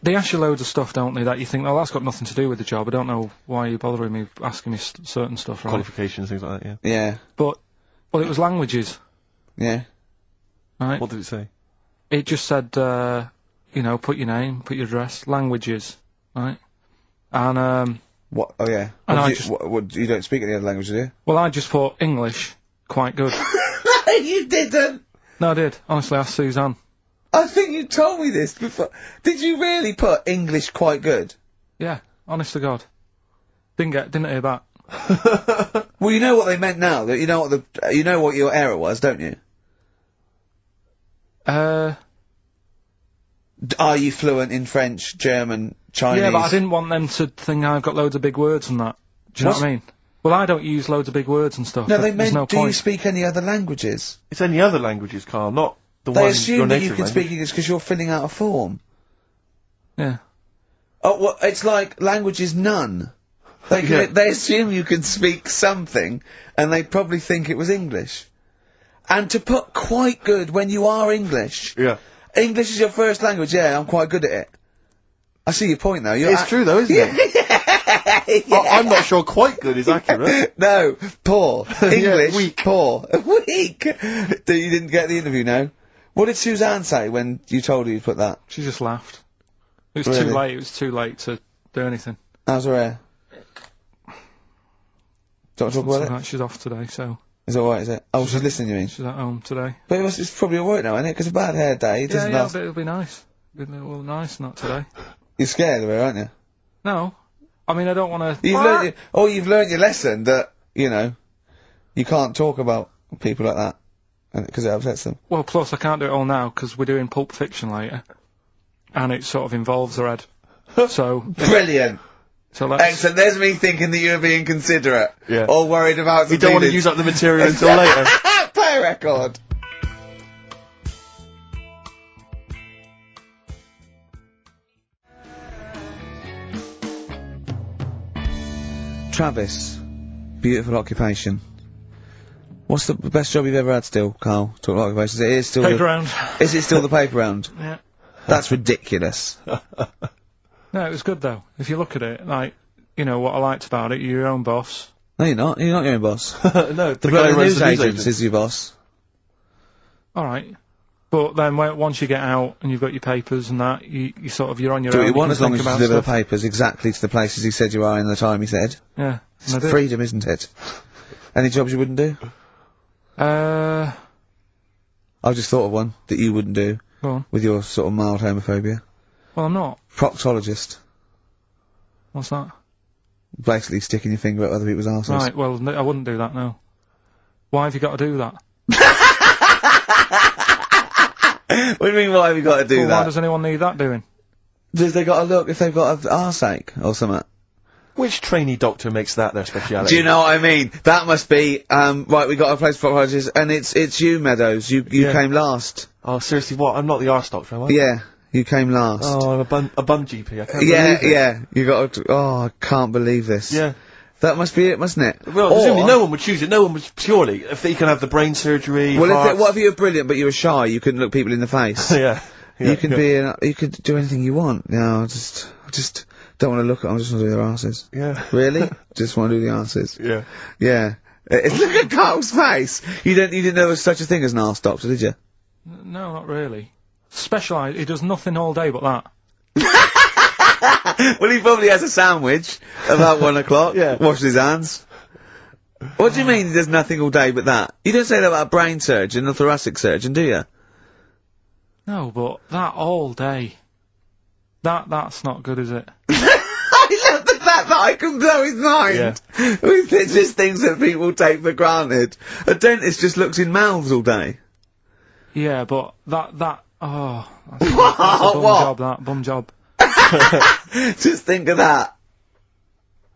they ask you loads of stuff, don't they, that you think, oh, that's got nothing to do with the job. I don't know why you're bothering me, asking me certain stuff, right? Qualifications, things like that, yeah. Yeah. But, well, it was languages, Yeah. right? What did it say? It just said, you know, put your name, put your address, languages, right? And, What? Oh, yeah. And What, I do you, just- what, you don't speak any other languages, do you? well, I just thought English, quite good. You didn't! No, I did. Honestly, asked Suzanne. I think you told me this before. Did you really put English quite good? Yeah, honest to God. Didn't hear that. Well, you know what they meant now. That you know what your error was, don't you? Are you fluent in French, German, Chinese? Yeah, but I didn't want them to think I've got loads of big words and that. Do you know what I mean? Well, I don't use loads of big words and stuff. No, but they there's meant, no do you point. speak any other languages? It's any other languages, Carl, not the They one your assume that native you can language. speak English because you're filling out a form. Yeah. Oh, well, it's like language is none. Yeah. They assume you can speak something, and they probably think it was English. And to put quite good when you are English. Yeah. English is your first language, yeah, I'm quite good at it. I see your point, though. It's true, though, isn't it? I'm not sure quite good is accurate. No, poor. English, weak. poor. Weak. You didn't get the interview, no? What did Suzanne say when you told her you put that? She just laughed. It was Really? too late. It was too late to do anything. How's her hair? Do you want to talk about it? Right, she's off today, so Is it alright, is it? Oh, she's listening, you mean? she's at home today. But it's probably alright now, isn't it? Because a bad hair day, it doesn't Yeah, last. but it'll be nice. been a little nice not today. You're scared of her, aren't you? No. I mean, I don't want to... You've learned your lesson that, you know, you can't talk about people like that. Because it upsets them. Well, plus I can't do it all now, because we're doing Pulp Fiction later. And it sort of involves her head. So... Brilliant! So let's... Excellent, there's me thinking that you were being considerate. Yeah. Or worried about... You don't want to use up the material until later. Play a record! Travis. Beautiful occupation. What's the best job you've ever had still, Carl? Talk about occupations. It is still Paper round. Is it still the paper round? Yeah. That's ridiculous. No, it was good though. If you look at it, like, you know, what I liked about it, you're your own boss. No, you're not. You're not your own boss. No, The guy who runs the news agent is your boss. Alright. But then once you get out and you've got your papers and that, you sort of, you're on your Do own. what you want can as long think as you about deliver the stuff. papers exactly to the places he said you are in the time he said. Yeah. It's and I did. freedom, isn't it? Any jobs you wouldn't do? I just thought of one that you wouldn't do. Go on. With your sort of mild homophobia. Well, I'm not. Proctologist. What's that? Basically sticking your finger at other people's arses. Right, well, I wouldn't do that, no. Why have you got to do that? What do you mean, why have you got to do Well, that? why does anyone need that doing? Does they got to look if they've got an arseache or something? Which trainee doctor makes that their speciality? Do you know what I mean? That must be, right, we got a place for proctologists, and it's you, Meadows. You Yeah. came last. Oh, seriously, what? I'm not the arse doctor, am I? Yeah, you came last. Oh, I'm a bum GP. I can't yeah, believe it. yeah. You got to, I can't believe this. Yeah. That must be it, mustn't it? Well, presumably no one would choose it. No one would purely if they can have the brain surgery. Well, hearts. what if you were brilliant but you were shy? You couldn't look people in the face. yeah. You could you could do anything you want. No, I just don't want to look at them. I just want to do their asses. Yeah. Really? Just want to do the asses. Yeah. Yeah. Look at Carl's face. You didn't know there was such a thing as an arse doctor, did you? No, not really. Specialised, he does nothing all day but that. Well, he probably has a sandwich about 1 o'clock. Yeah. Washes his hands. What do you mean he does nothing all day but that? You don't say that about a brain surgeon or thoracic surgeon, do you? No, but that all day. That's not good, is it? I love the fact that I can blow his mind with just things that people take for granted. A dentist just looks in mouths all day. Yeah, but that's a bum What? job, that. Bum job. Just think of that.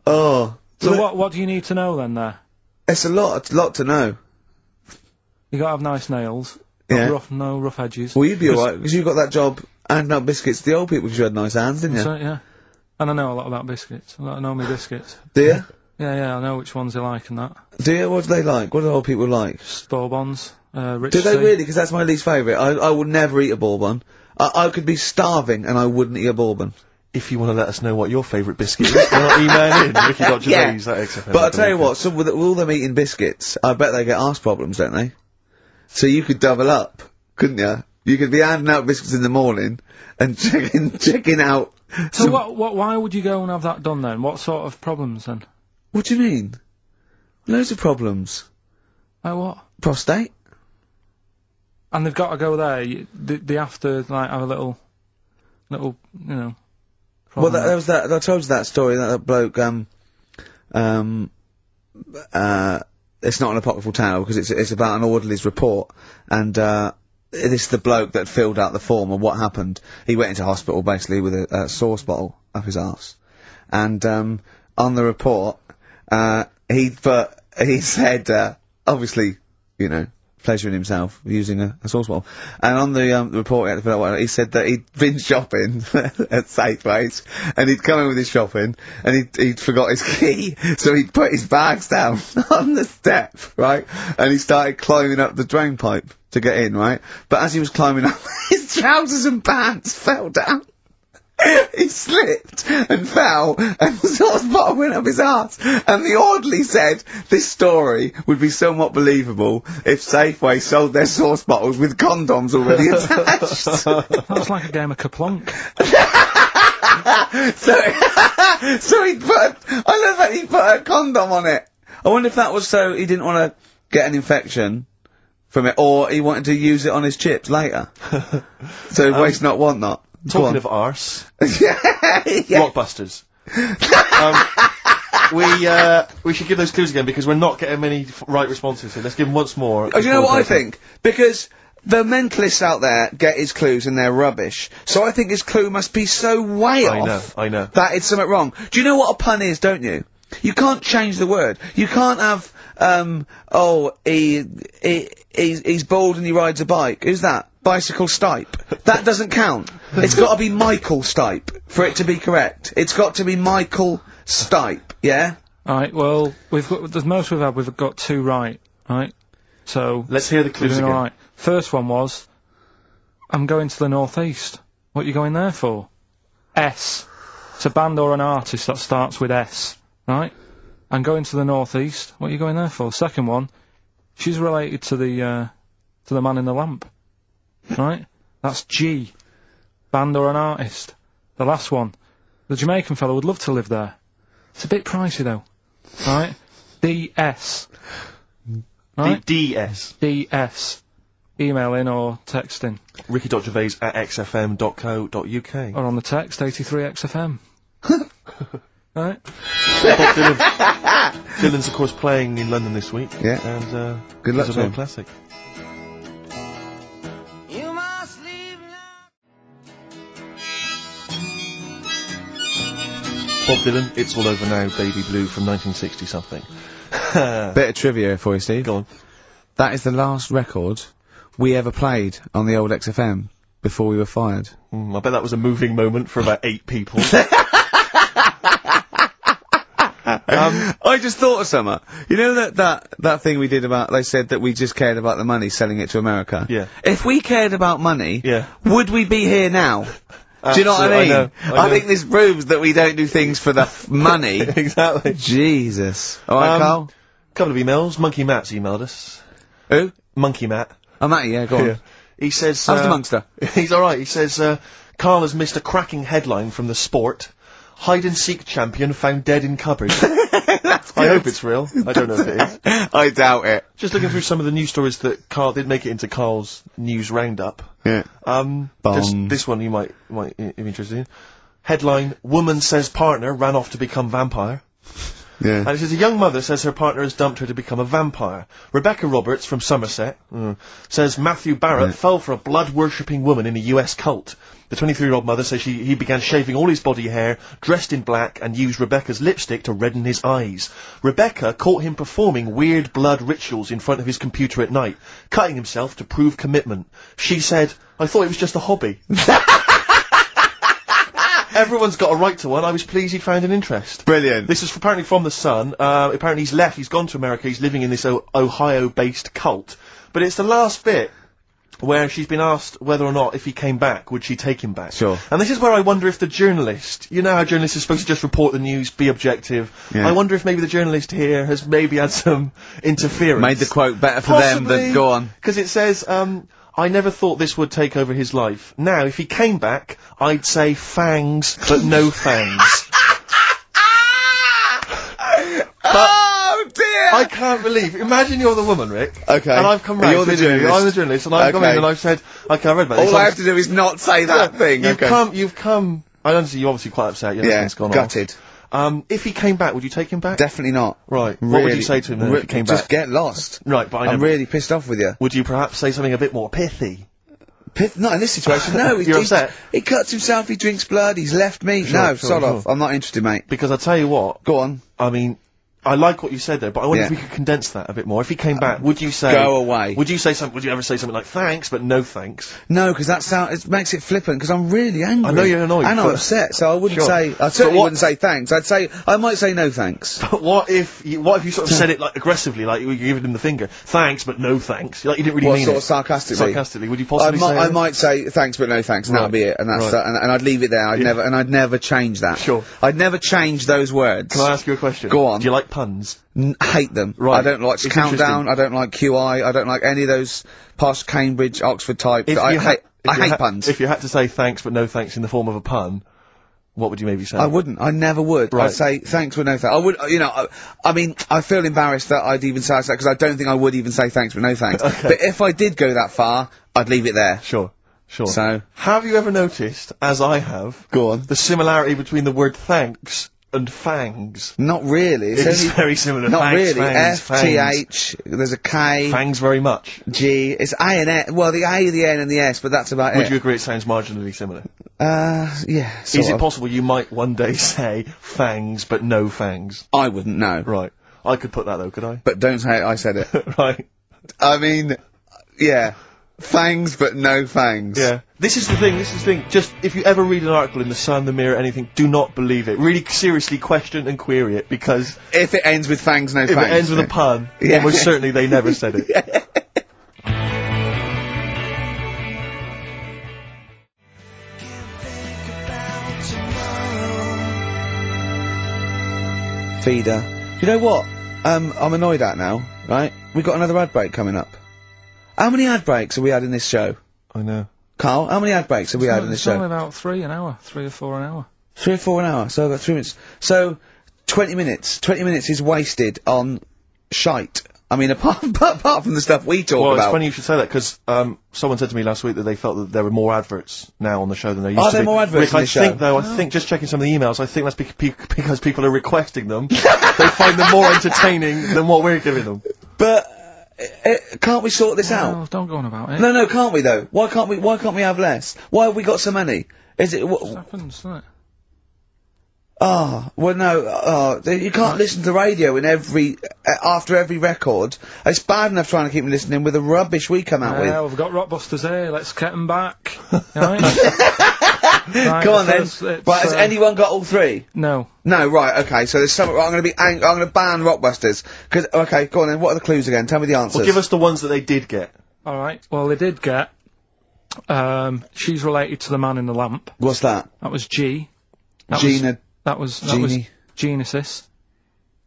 Oh. So what do you need to know then there? It's a lot to know. You gotta have nice nails. Yeah. No rough edges. Well, you'd be alright, because you got that job handing out biscuits to the old people because you had nice hands, didn't you? So, yeah. And I know a lot about biscuits. I know me biscuits. Do you? Yeah, I know which ones they like and that. Do you? What do they like? What do old people like? Bourbons, rich Do they tea. really? Because that's my least favourite. I would never eat a bourbon. I could be starving and I wouldn't eat a bourbon. If you want to let us know what your favourite biscuit is, email in Ricky.Gervais. Yeah. That But I'll tell you what, with all them eating biscuits, I bet they get arse problems, don't they? So you could double up, couldn't you? You could be handing out biscuits in the morning and checking out. So why would you go and have that done then? What sort of problems then? What do you mean? Loads of problems. Like what? Prostate. And they've got to go there. They have to like have a little, you know. Well, problem. there was that. I told you that story. That bloke. It's not an apocryphal tale because it's about an orderly's report, and this is the bloke that filled out the form of what happened. He went into hospital basically with a sauce bottle up his arse, and on the report, he said obviously, you know, pleasuring himself using a sauce bottle. And on the report he had to fill out, he said that he'd been shopping at Safeways, and he'd come in with his shopping, and he'd forgot his key, so he'd put his bags down on the step, right? And he started climbing up the drain pipe to get in, right? But as he was climbing up, his trousers and pants fell down. He slipped and fell, and the sauce bottle went up his arse. And the orderly said this story would be somewhat believable if Safeway sold their sauce bottles with condoms already attached. That was like a game of Kaplunk. So he I love that he put a condom on it. I wonder if that was so he didn't want to get an infection from it, or he wanted to use it on his chips later. So waste not, want not. Talking of arse, yeah. Blockbusters. We should give those clues again because we're not getting many right responses here. Let's give them once more. Oh, do you know what I think? Because the mentalists out there get his clues and they're rubbish. So I think his clue must be so way off. I know. That it's something wrong. Do you know what a pun is, don't you? You can't change the word. You can't have, he's bald and he rides a bike. Who's that? Bicycle Stipe. That doesn't count. It's gotta be Michael Stipe for it to be correct. It's got to be Michael Stipe, yeah? Alright, well, the most we've got 2 right, right? So... Let's hear the clues again. Alright. First one was, I'm going to the northeast. What are you going there for? S. It's a band or an artist that starts with S, right? I'm going to the northeast. What are you going there for? Second one, she's related to the man in the lamp, right? That's G. Band or an artist. The last one, the Jamaican fellow would love to live there. It's a bit pricey though, right? DS. Right? DS. DS. Email in or text in. ricky.gervais@xfm.co.uk. Or on the text, 83XFM. Right? Bob Dylan. Dylan's, of course, playing in London this week. Yeah. And, good luck it's to a him. classic. Bob Dylan, It's All Over Now, Baby Blue from 1960 something. Bit of trivia for you, Steve. Go on. That is the last record we ever played on the old XFM before we were fired. I bet that was a moving moment for about 8 people. I just thought of something. You know that thing we did about, they said that we just cared about the money selling it to America? Yeah. If we cared about money, Yeah. would we be here now? Do you know what I mean? I know. I think this proves that we don't do things for the money. Exactly. Jesus. Alright, Carl? Couple of emails. Monkey Matt's emailed us. Who? Monkey Matt. Oh, Matty, yeah, go on. Yeah. He says... How's the Monster? He's alright. He says, Carl has missed a cracking headline from The Sport. Hide-and-seek champion found dead in cupboard. I hope it's real. I don't know if it is. I doubt it. Just looking through some of the news stories that Carl did make it into Carl's news roundup. Yeah. Just this one you might be interested in. Headline, woman says partner ran off to become vampire. Yeah. And it says, a young mother says her partner has dumped her to become a vampire. Rebecca Roberts from Somerset says Matthew Barrett fell for a blood-worshipping woman in a US cult. The 23-year-old mother says he began shaving all his body hair, dressed in black, and used Rebecca's lipstick to redden his eyes. Rebecca caught him performing weird blood rituals in front of his computer at night, cutting himself to prove commitment. She said, I thought it was just a hobby. Everyone's got a right to one. I was pleased he found an interest. Brilliant. This is apparently from The Sun. Apparently he's left, he's gone to America, he's living in this Ohio-based cult. But it's the last bit where she's been asked whether or not, if he came back, would she take him back? Sure. And this is where I wonder if the journalist, you know how journalists are supposed to just report the news, be objective. Yeah. I wonder if maybe the journalist here has maybe had some interference. Made the quote better for them than, go on. Because it says, I never thought this would take over his life. Now, if he came back, I'd say fangs, but no fangs. Oh dear! I can't believe. Imagine you're the woman, Rick. Okay. And I've come round. You're the to you. journalist. I'm the journalist, and I've come in and I've said, okay, I read about this. All I have to do is not say that thing. You've come. I understand you're obviously quite upset. Your husband's gone gutted. off. If he came back, would you take him back? Definitely not. Right. Really, What would you say to him then if he came just back? get lost. Right, but I'm really pissed off with you. Would you perhaps say something a bit more pithy? Not in this situation, no. You're upset? He cuts himself, he drinks blood, he's left me. No, sod off. I'm not interested, mate. Because I'll tell you what. Go on. I mean, I like what you said there, but I wonder if we could condense that a bit more. If he came back, would you say... Go away. Would you ever say something like, thanks, but no thanks? No, because it makes it flippant, because I'm really angry. I know you're annoyed. And I'm upset, so I wouldn't say... I certainly wouldn't say thanks. I might say no thanks. But what if you sort of said it, like, aggressively, like, you were giving him the finger? Thanks, but no thanks. Like, you didn't really mean sort it. of sarcastically? Sarcastically. Would you possibly say I might say thanks, but no thanks, and that'll be it, and that's that, and I'd leave it there. I'd never change that. Sure. I'd never change those words. Can I ask you a question? Go on. Do you like puns? Hate them. Right. I don't like It's Countdown, I don't like QI, I don't like any of those past Cambridge, Oxford type. I hate puns. If you had to say thanks but no thanks in the form of a pun, what would you maybe say? I wouldn't. I never would. Right. I'd say thanks but no thanks. I would, I mean, I feel embarrassed that I'd even say that because I don't think I would even say thanks but no thanks. Okay. But if I did go that far, I'd leave it there. Sure. Sure. So, Have you ever noticed, as I have, go on. the similarity between the word thanks and fangs? Not really. It's very similar. Not Thanks, really. fangs, F-T-H, there's a K, Fangs very much. G, it's A and S, well, the A, the N and the S, but that's about Would it. you agree it sounds marginally similar? Yeah, Is it possible you might one day say fangs but no fangs? I wouldn't know. Right. I could put that though, could I? But don't say I said it. Right. I mean, yeah. Fangs, but no fangs. Yeah. This is the thing. Just, if you ever read an article in The Sun, The Mirror, anything, do not believe it. Really seriously question and query it, because If it ends with fangs, no if fangs. it ends with a pun, Yeah. almost certainly they never said it. Feeder. You know what? I'm annoyed at now, right? We've got another ad break coming up. How many ad breaks have we had in this show? I know. Carl, how many ad breaks have we had in this It's only show? about 3 an hour, 3 or 4 an hour. 3 or 4 an hour, so I've got 3 minutes. So, 20 minutes. 20 minutes is wasted on shite. I mean, apart from the stuff we talk Well, about. it's funny you should say that, because someone said to me last week that they felt that there were more adverts now on the show than there used to be. Are there more adverts Rick, in I this think, show? though, I think, just checking some of the emails, I think that's because people are requesting them. They find them more entertaining than what we're giving them. But, can't we sort this out? Oh, don't go on about it. No, can't we though? Why can't we have less? Why have we got so many? Is it, It happens, doesn't it? well no, you can't listen to radio in after every record. It's bad enough trying to keep me listening with the rubbish we come out with. Yeah, we've got Rockbusters here, let's get them back. Right? Right, Come on then. it's, Right, has anyone got all 3? No. No, right, okay, so there's some, I'm gonna ban Rockbusters. Okay, go on then, what are the clues again? Tell me the answers. Well, give us the ones that they did get. Alright, well they did get, she's related to the man in the lamp. What's that? That was G. Gina. That was Genie. Genesis.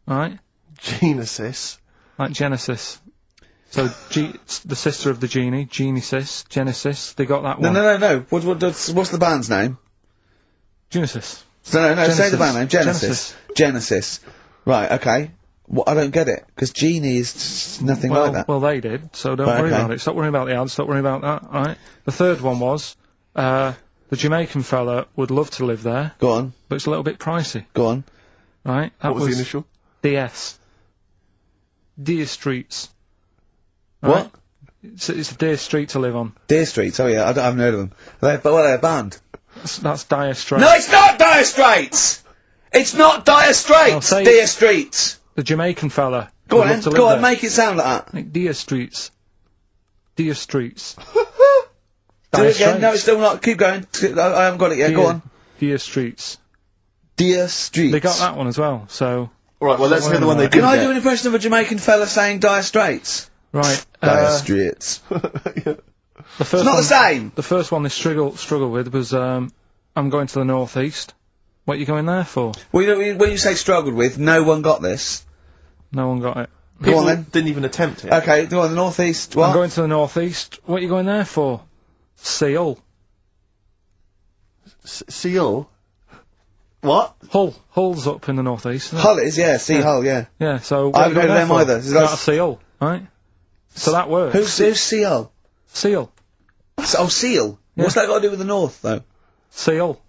Right? Genesis. Like Genesis. So, it's the sister of the genie, Genesis, they got that one. No. What's the band's name? Genesis. No, Genesis. say the band name. Genesis. Right, okay. I don't get it, because Genie is just nothing like that. Well, they did, so don't Right, worry okay. about it. Stop worrying about the ads, stop worrying about that, right? The third one was, the Jamaican fella would love to live there, Go on, but it's a little bit pricey, go on. right? That What was the initial? DS. Deer Streets. What? Right? It's a Deer Street to live on. Deer Streets, oh yeah, I haven't heard of them. They're a band. That's Dire Straits. No, it's not Dire Straits! It's not Dire I'll Straits! say- Deer Streets! The Jamaican fella. Go would on love to then, live go on, there. make it sound like that. Like Deer Streets. Deer Streets. Do Dire it again, no, Straits. it's still not, keep going. I haven't got it yet, go on. Deer Streets. Deer Streets. They got that one as well, so... Alright, well, let's hear the one they did Can I get. do an impression of a Jamaican fella saying Dire Straits? Right, Dire Straits. the first It's not one, the same! The first one they struggled with was, I'm going to the northeast. What are you going there for? Well, when you say struggled with, no one got this. No one got it. Go People on then. didn't even attempt it. Okay, go on, the northeast, what? I'm going to the northeast. What are you going there for? Seal. Seal? What? Hull's up in the northeast. Isn't it? Hull is, yeah, Sea Hull, yeah. Yeah, so... I haven't what are you heard of going them there either. for? Is that- Got a seal, right? So that works. Who's Sea Hull? Seal. Oh, Seal. Yeah. What's that got to do with the north, though? Seal.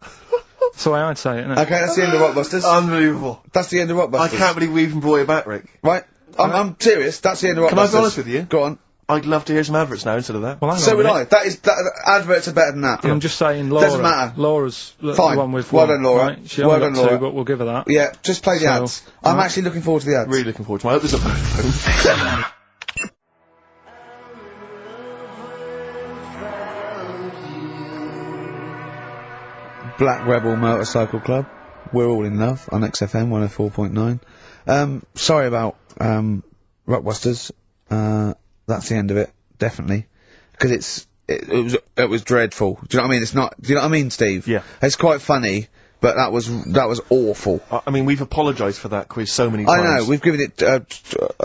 That's the way I'd say it, isn't it? Okay, that's the end of Rockbusters. Unbelievable. That's the end of Rockbusters. I can't believe we even brought it back, Rick. Right? I'm serious, that's the end of Rockbusters. Can I be honest with you? Go on. I'd love to hear some adverts now instead of that. Well, hang So on a would minute. I. Adverts are better than that. I'm just saying, Laura. Doesn't matter. Laura's the Fine. one with Well one, done, Laura. Right? She Well only done, got 2, Laura. but we'll give her that. Yeah, just play the So, ads. I'm right. actually looking forward to the ads. Really looking forward to it. I hope there's a phone. Black Rebel Motorcycle Club. We're all in love on XFM 104.9. Sorry about Rockbusters. That's the end of it, definitely, because it was dreadful. Do you know what I mean? It's not. Do you know what I mean, Steve? Yeah. It's quite funny, but that was awful. I mean, we've apologised for that quiz so many I times. know. We've given it. I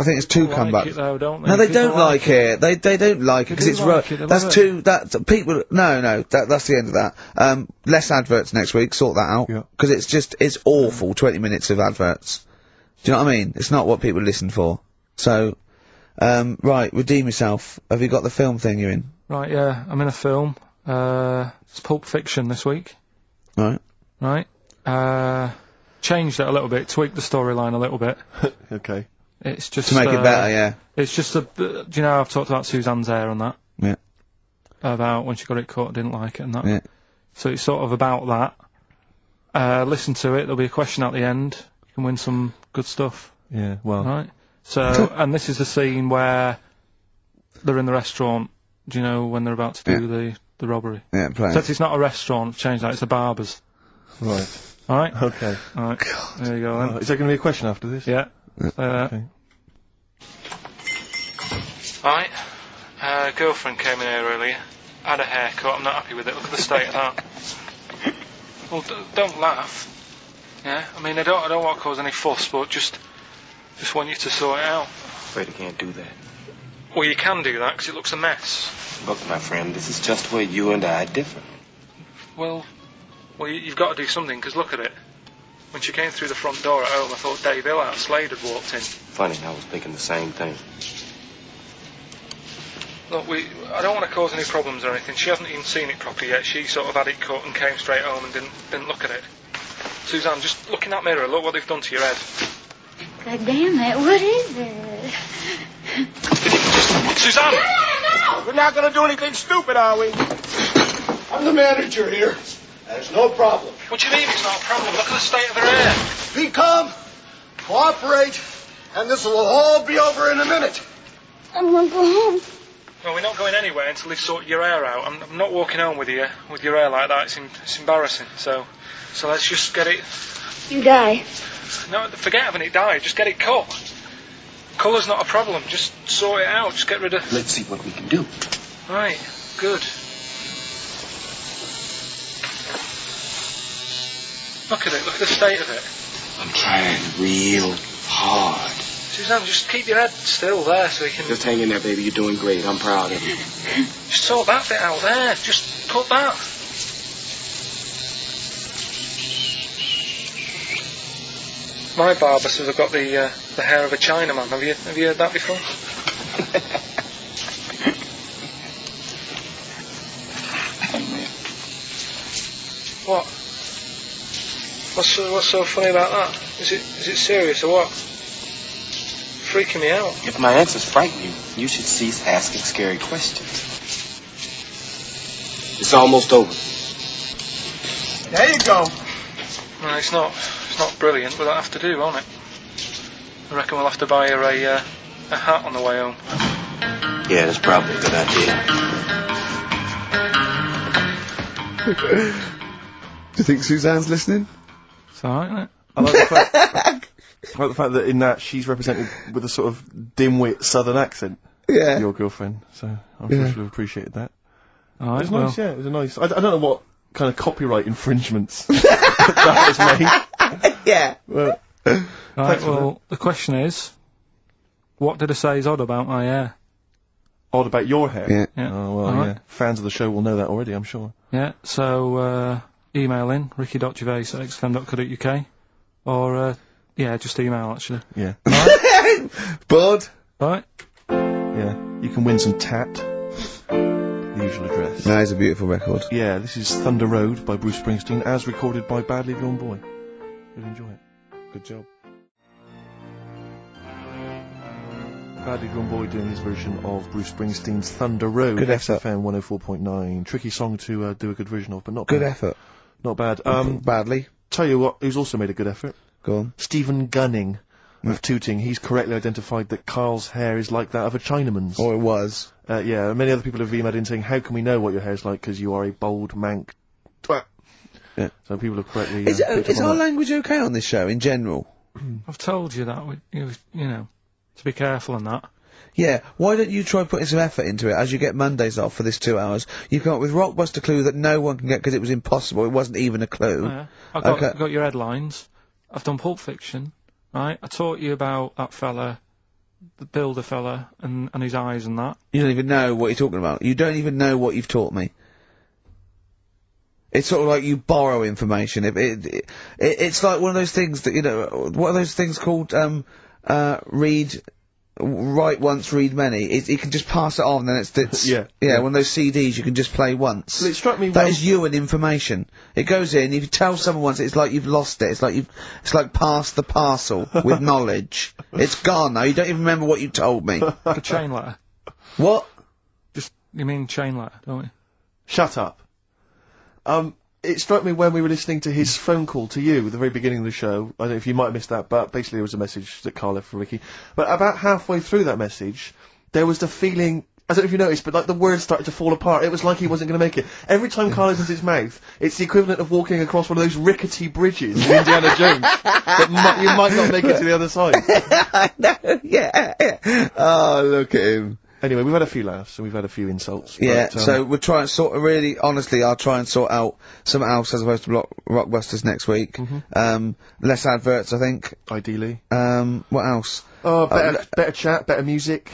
think it's 2 Like comebacks. it though, don't they? No, they People don't like it. They don't like it because do it's like it, they that's love too. That's people. No. That's the end of that. Less adverts next week. Sort that out. Yeah. Because it's awful. 20 minutes of adverts. Do you know what I mean? It's not what people listen for. So, right, redeem yourself. Have you got the film thing you're in? Right, yeah, I'm in a film. It's Pulp Fiction this week. Right. Right. Changed it a little bit, tweaked the storyline a little bit. Okay. It's just To make it better, yeah. It's just do you know I've talked about Suzanne's hair and that? Yeah. About when she got it cut, didn't like it and that. Yeah. So it's sort of about that. Listen to it. There'll be a question at the end. You can win some good stuff. Yeah. Well. Right. So and this is the scene where they're in the restaurant. Do you know when they're about to do the robbery? Yeah, play. Except it's not a restaurant. Change that. It's a barber's. Right. All right. Okay. All right. There you go then. Is there going to be a question after this? Yeah. Okay. Right. Girlfriend came in here earlier. Had a haircut. I'm not happy with it. Look at the state of that. Well, don't laugh. Yeah. I mean, I don't want to cause any fuss, but just want you to sort it out. Afraid I can't do that. Well, you can do that because it looks a mess. Look, my friend, this is just where you and I differ. Well, you've got to do something because look at it. When she came through the front door at home, I thought Dave Hill out Slade had walked in. Funny, I was thinking the same thing. Look, I don't want to cause any problems or anything. She hasn't even seen it properly yet. She sort of had it cut and came straight home and didn't look at it. Suzanne, just look in that mirror. Look what they've done to your head. God damn it, what is it? Suzanne! No! We're not gonna do anything stupid, are we? I'm the manager here. There's no problem. What do you mean it's not a problem? Look at the state of her hair. Be calm, cooperate, and this will all be over in a minute. I want to go home. No, we're not going anywhere until they've sorted your hair out. I'm not walking home with your hair like that. It's embarrassing. So let's just get it. You die. No, forget having it dyed. Just get it cut. Colour's not a problem. Just sort it out. Just get rid of. Let's see what we can do. Right. Good. Look at it. Look at the state of it. I'm trying real hard. Suzanne, just keep your head still there so you can. Just hang in there, baby. You're doing great. I'm proud of you. Just sort that bit out there. Just cut that. My barber says I've got the hair of a Chinaman. Have you heard that before? What? What's so funny about that? Is it serious or what? Freaking me out. If my answers frighten you, you should cease asking scary questions. It's almost over. There you go. No, it's not brilliant, but that'll have to do, won't it? I reckon we'll have to buy her a hat on the way home. Yeah, that's probably a good idea. Do you think Suzanne's listening? It's alright, isn't it? I like the fact that in that she's represented with a sort of dimwit southern accent. Yeah. Your girlfriend, so I'm sure she'll have appreciated that. Alright, It was nice, yeah, it was a nice. I don't know what kind of copyright infringements that has made. Yeah. But, Right, well, the question is, what did I say is odd about my hair? odd about your hair. Yeah. Yeah. Oh well, Alright. yeah. Fans of the show will know that already, I'm sure. Yeah, so, email in, ricky.gervais@xfm.co.uk, or, yeah, just email, actually. Yeah. Bud. Right? Yeah. You can win some tat. The usual address. That is a beautiful record. Yeah, this is Thunder Road by Bruce Springsteen, as recorded by Badly Drawn Boy. You'll enjoy it. Good job. Badly Drawn Boy doing his version of Bruce Springsteen's Thunder Road. Good effort. XFM 104.9. Tricky song to do a good version of, but not Good bad. effort. Not bad. Badly. Tell you what, who's also made a good effort? Go on. Stephen Gunning of Tooting. He's correctly identified that Carl's hair is like that of a Chinaman's. Or it was. Yeah, many other people have emailed in saying, how can we know what your hair's like, because you are a bold mank twat. Yeah. So people have correctly... Is picked up our on that. language okay on this show, in general? I've told you that, you know, to be careful on that. Yeah, why don't you try putting some effort into it as you get Mondays off for this 2 hours? You come up with Rockbuster clue that no one can get because it was impossible, it wasn't even a clue. Oh, yeah. I've Okay. got your headlines. I've done Pulp Fiction, right? I taught you about that fella, the builder fella, and his eyes and that. You don't even know what you're talking about. You don't even know what you've taught me. It's sort of like you borrow information. It's like one of those things that, you know, what are those things called, read write once, read many. He can just pass it on, and it's Yeah. one of those CDs you can just play once. Well, it struck me that when- is you and information. It goes in. If you tell someone once, it's like you've lost it. It's like passed the parcel with knowledge. It's gone now. You don't even remember what you told me. Like a chain letter. What? You mean chain letter, don't you? Shut up. It struck me when we were listening to his phone call to you at the very beginning of the show. I don't know if you might have missed that, but basically there was a message that Karl left for Ricky. But about halfway through that message, there was the feeling, I don't know if you noticed, but like the words started to fall apart. It was like he wasn't going to make it. Every time Karl opens his mouth, it's the equivalent of walking across one of those rickety bridges in Indiana Jones. That you might not make it to the other side. I know, yeah. Oh, look at him. Anyway, we've had a few laughs and we've had a few insults. Yeah, but, so we'll try and honestly, I'll try and sort out something else as opposed to Rockbusters next week. Less adverts, I think. Ideally. What else? Oh, better chat, better music,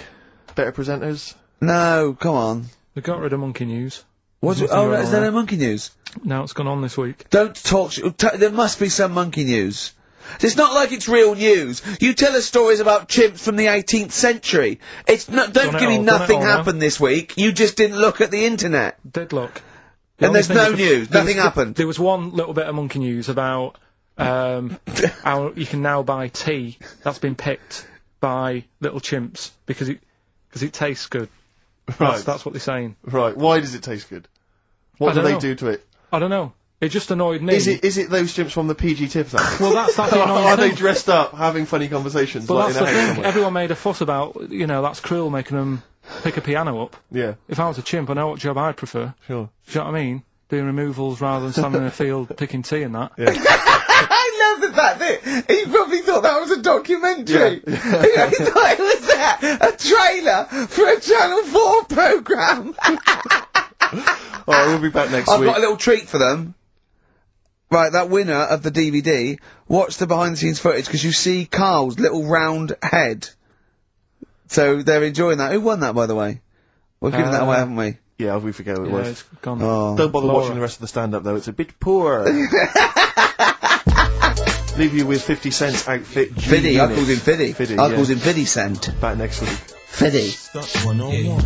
better presenters. No, come on. They got rid of Monkey News. What's it? Nothing Oh, going is on there there. no Monkey News? No, it's gone on this week. Don't talk. There must be some Monkey News. It's not like it's real news. You tell us stories about chimps from the 18th century. It's not. Don't give me nothing happened this week. You just didn't look at the internet. Did look. And there's no news. Nothing happened. There was one little bit of Monkey News about how you can now buy tea that's been picked by little chimps because it tastes good. Right. That's what they're saying. Right. Why does it taste good? What do they do to it? I don't know. It just annoyed me. Is it those chimps from the PG Tips Act? Well, that's the annoying Are they thing. dressed up, having funny conversations? But like that's in a the house thing. somewhere? Everyone made a fuss about, that's cruel, making them pick a piano up. Yeah. If I was a chimp, I know what job I'd prefer. Sure. Do you know what I mean? Doing removals rather than standing in a field picking tea and that. Yeah. I love the fact that he probably thought that was a documentary. Yeah. He thought it was a trailer for a Channel 4 programme. Alright, we'll be back next I've week. got a little treat for them. Right, that winner of the DVD, watch the behind-the-scenes footage, because you see Karl's little round head. So they're enjoying that. Who won that, by the way? We've given that away, haven't we? Yeah, we forget who it Yeah, was. it's gone. Oh. Don't bother Laura. watching the rest of the stand-up, though. It's a bit poor. Leave you with 50 Cent's outfit. Fiddy, I called him Fiddy. Fiddy, I called him Fiddy Cent. Back next week. Fiddy. Stuck 101.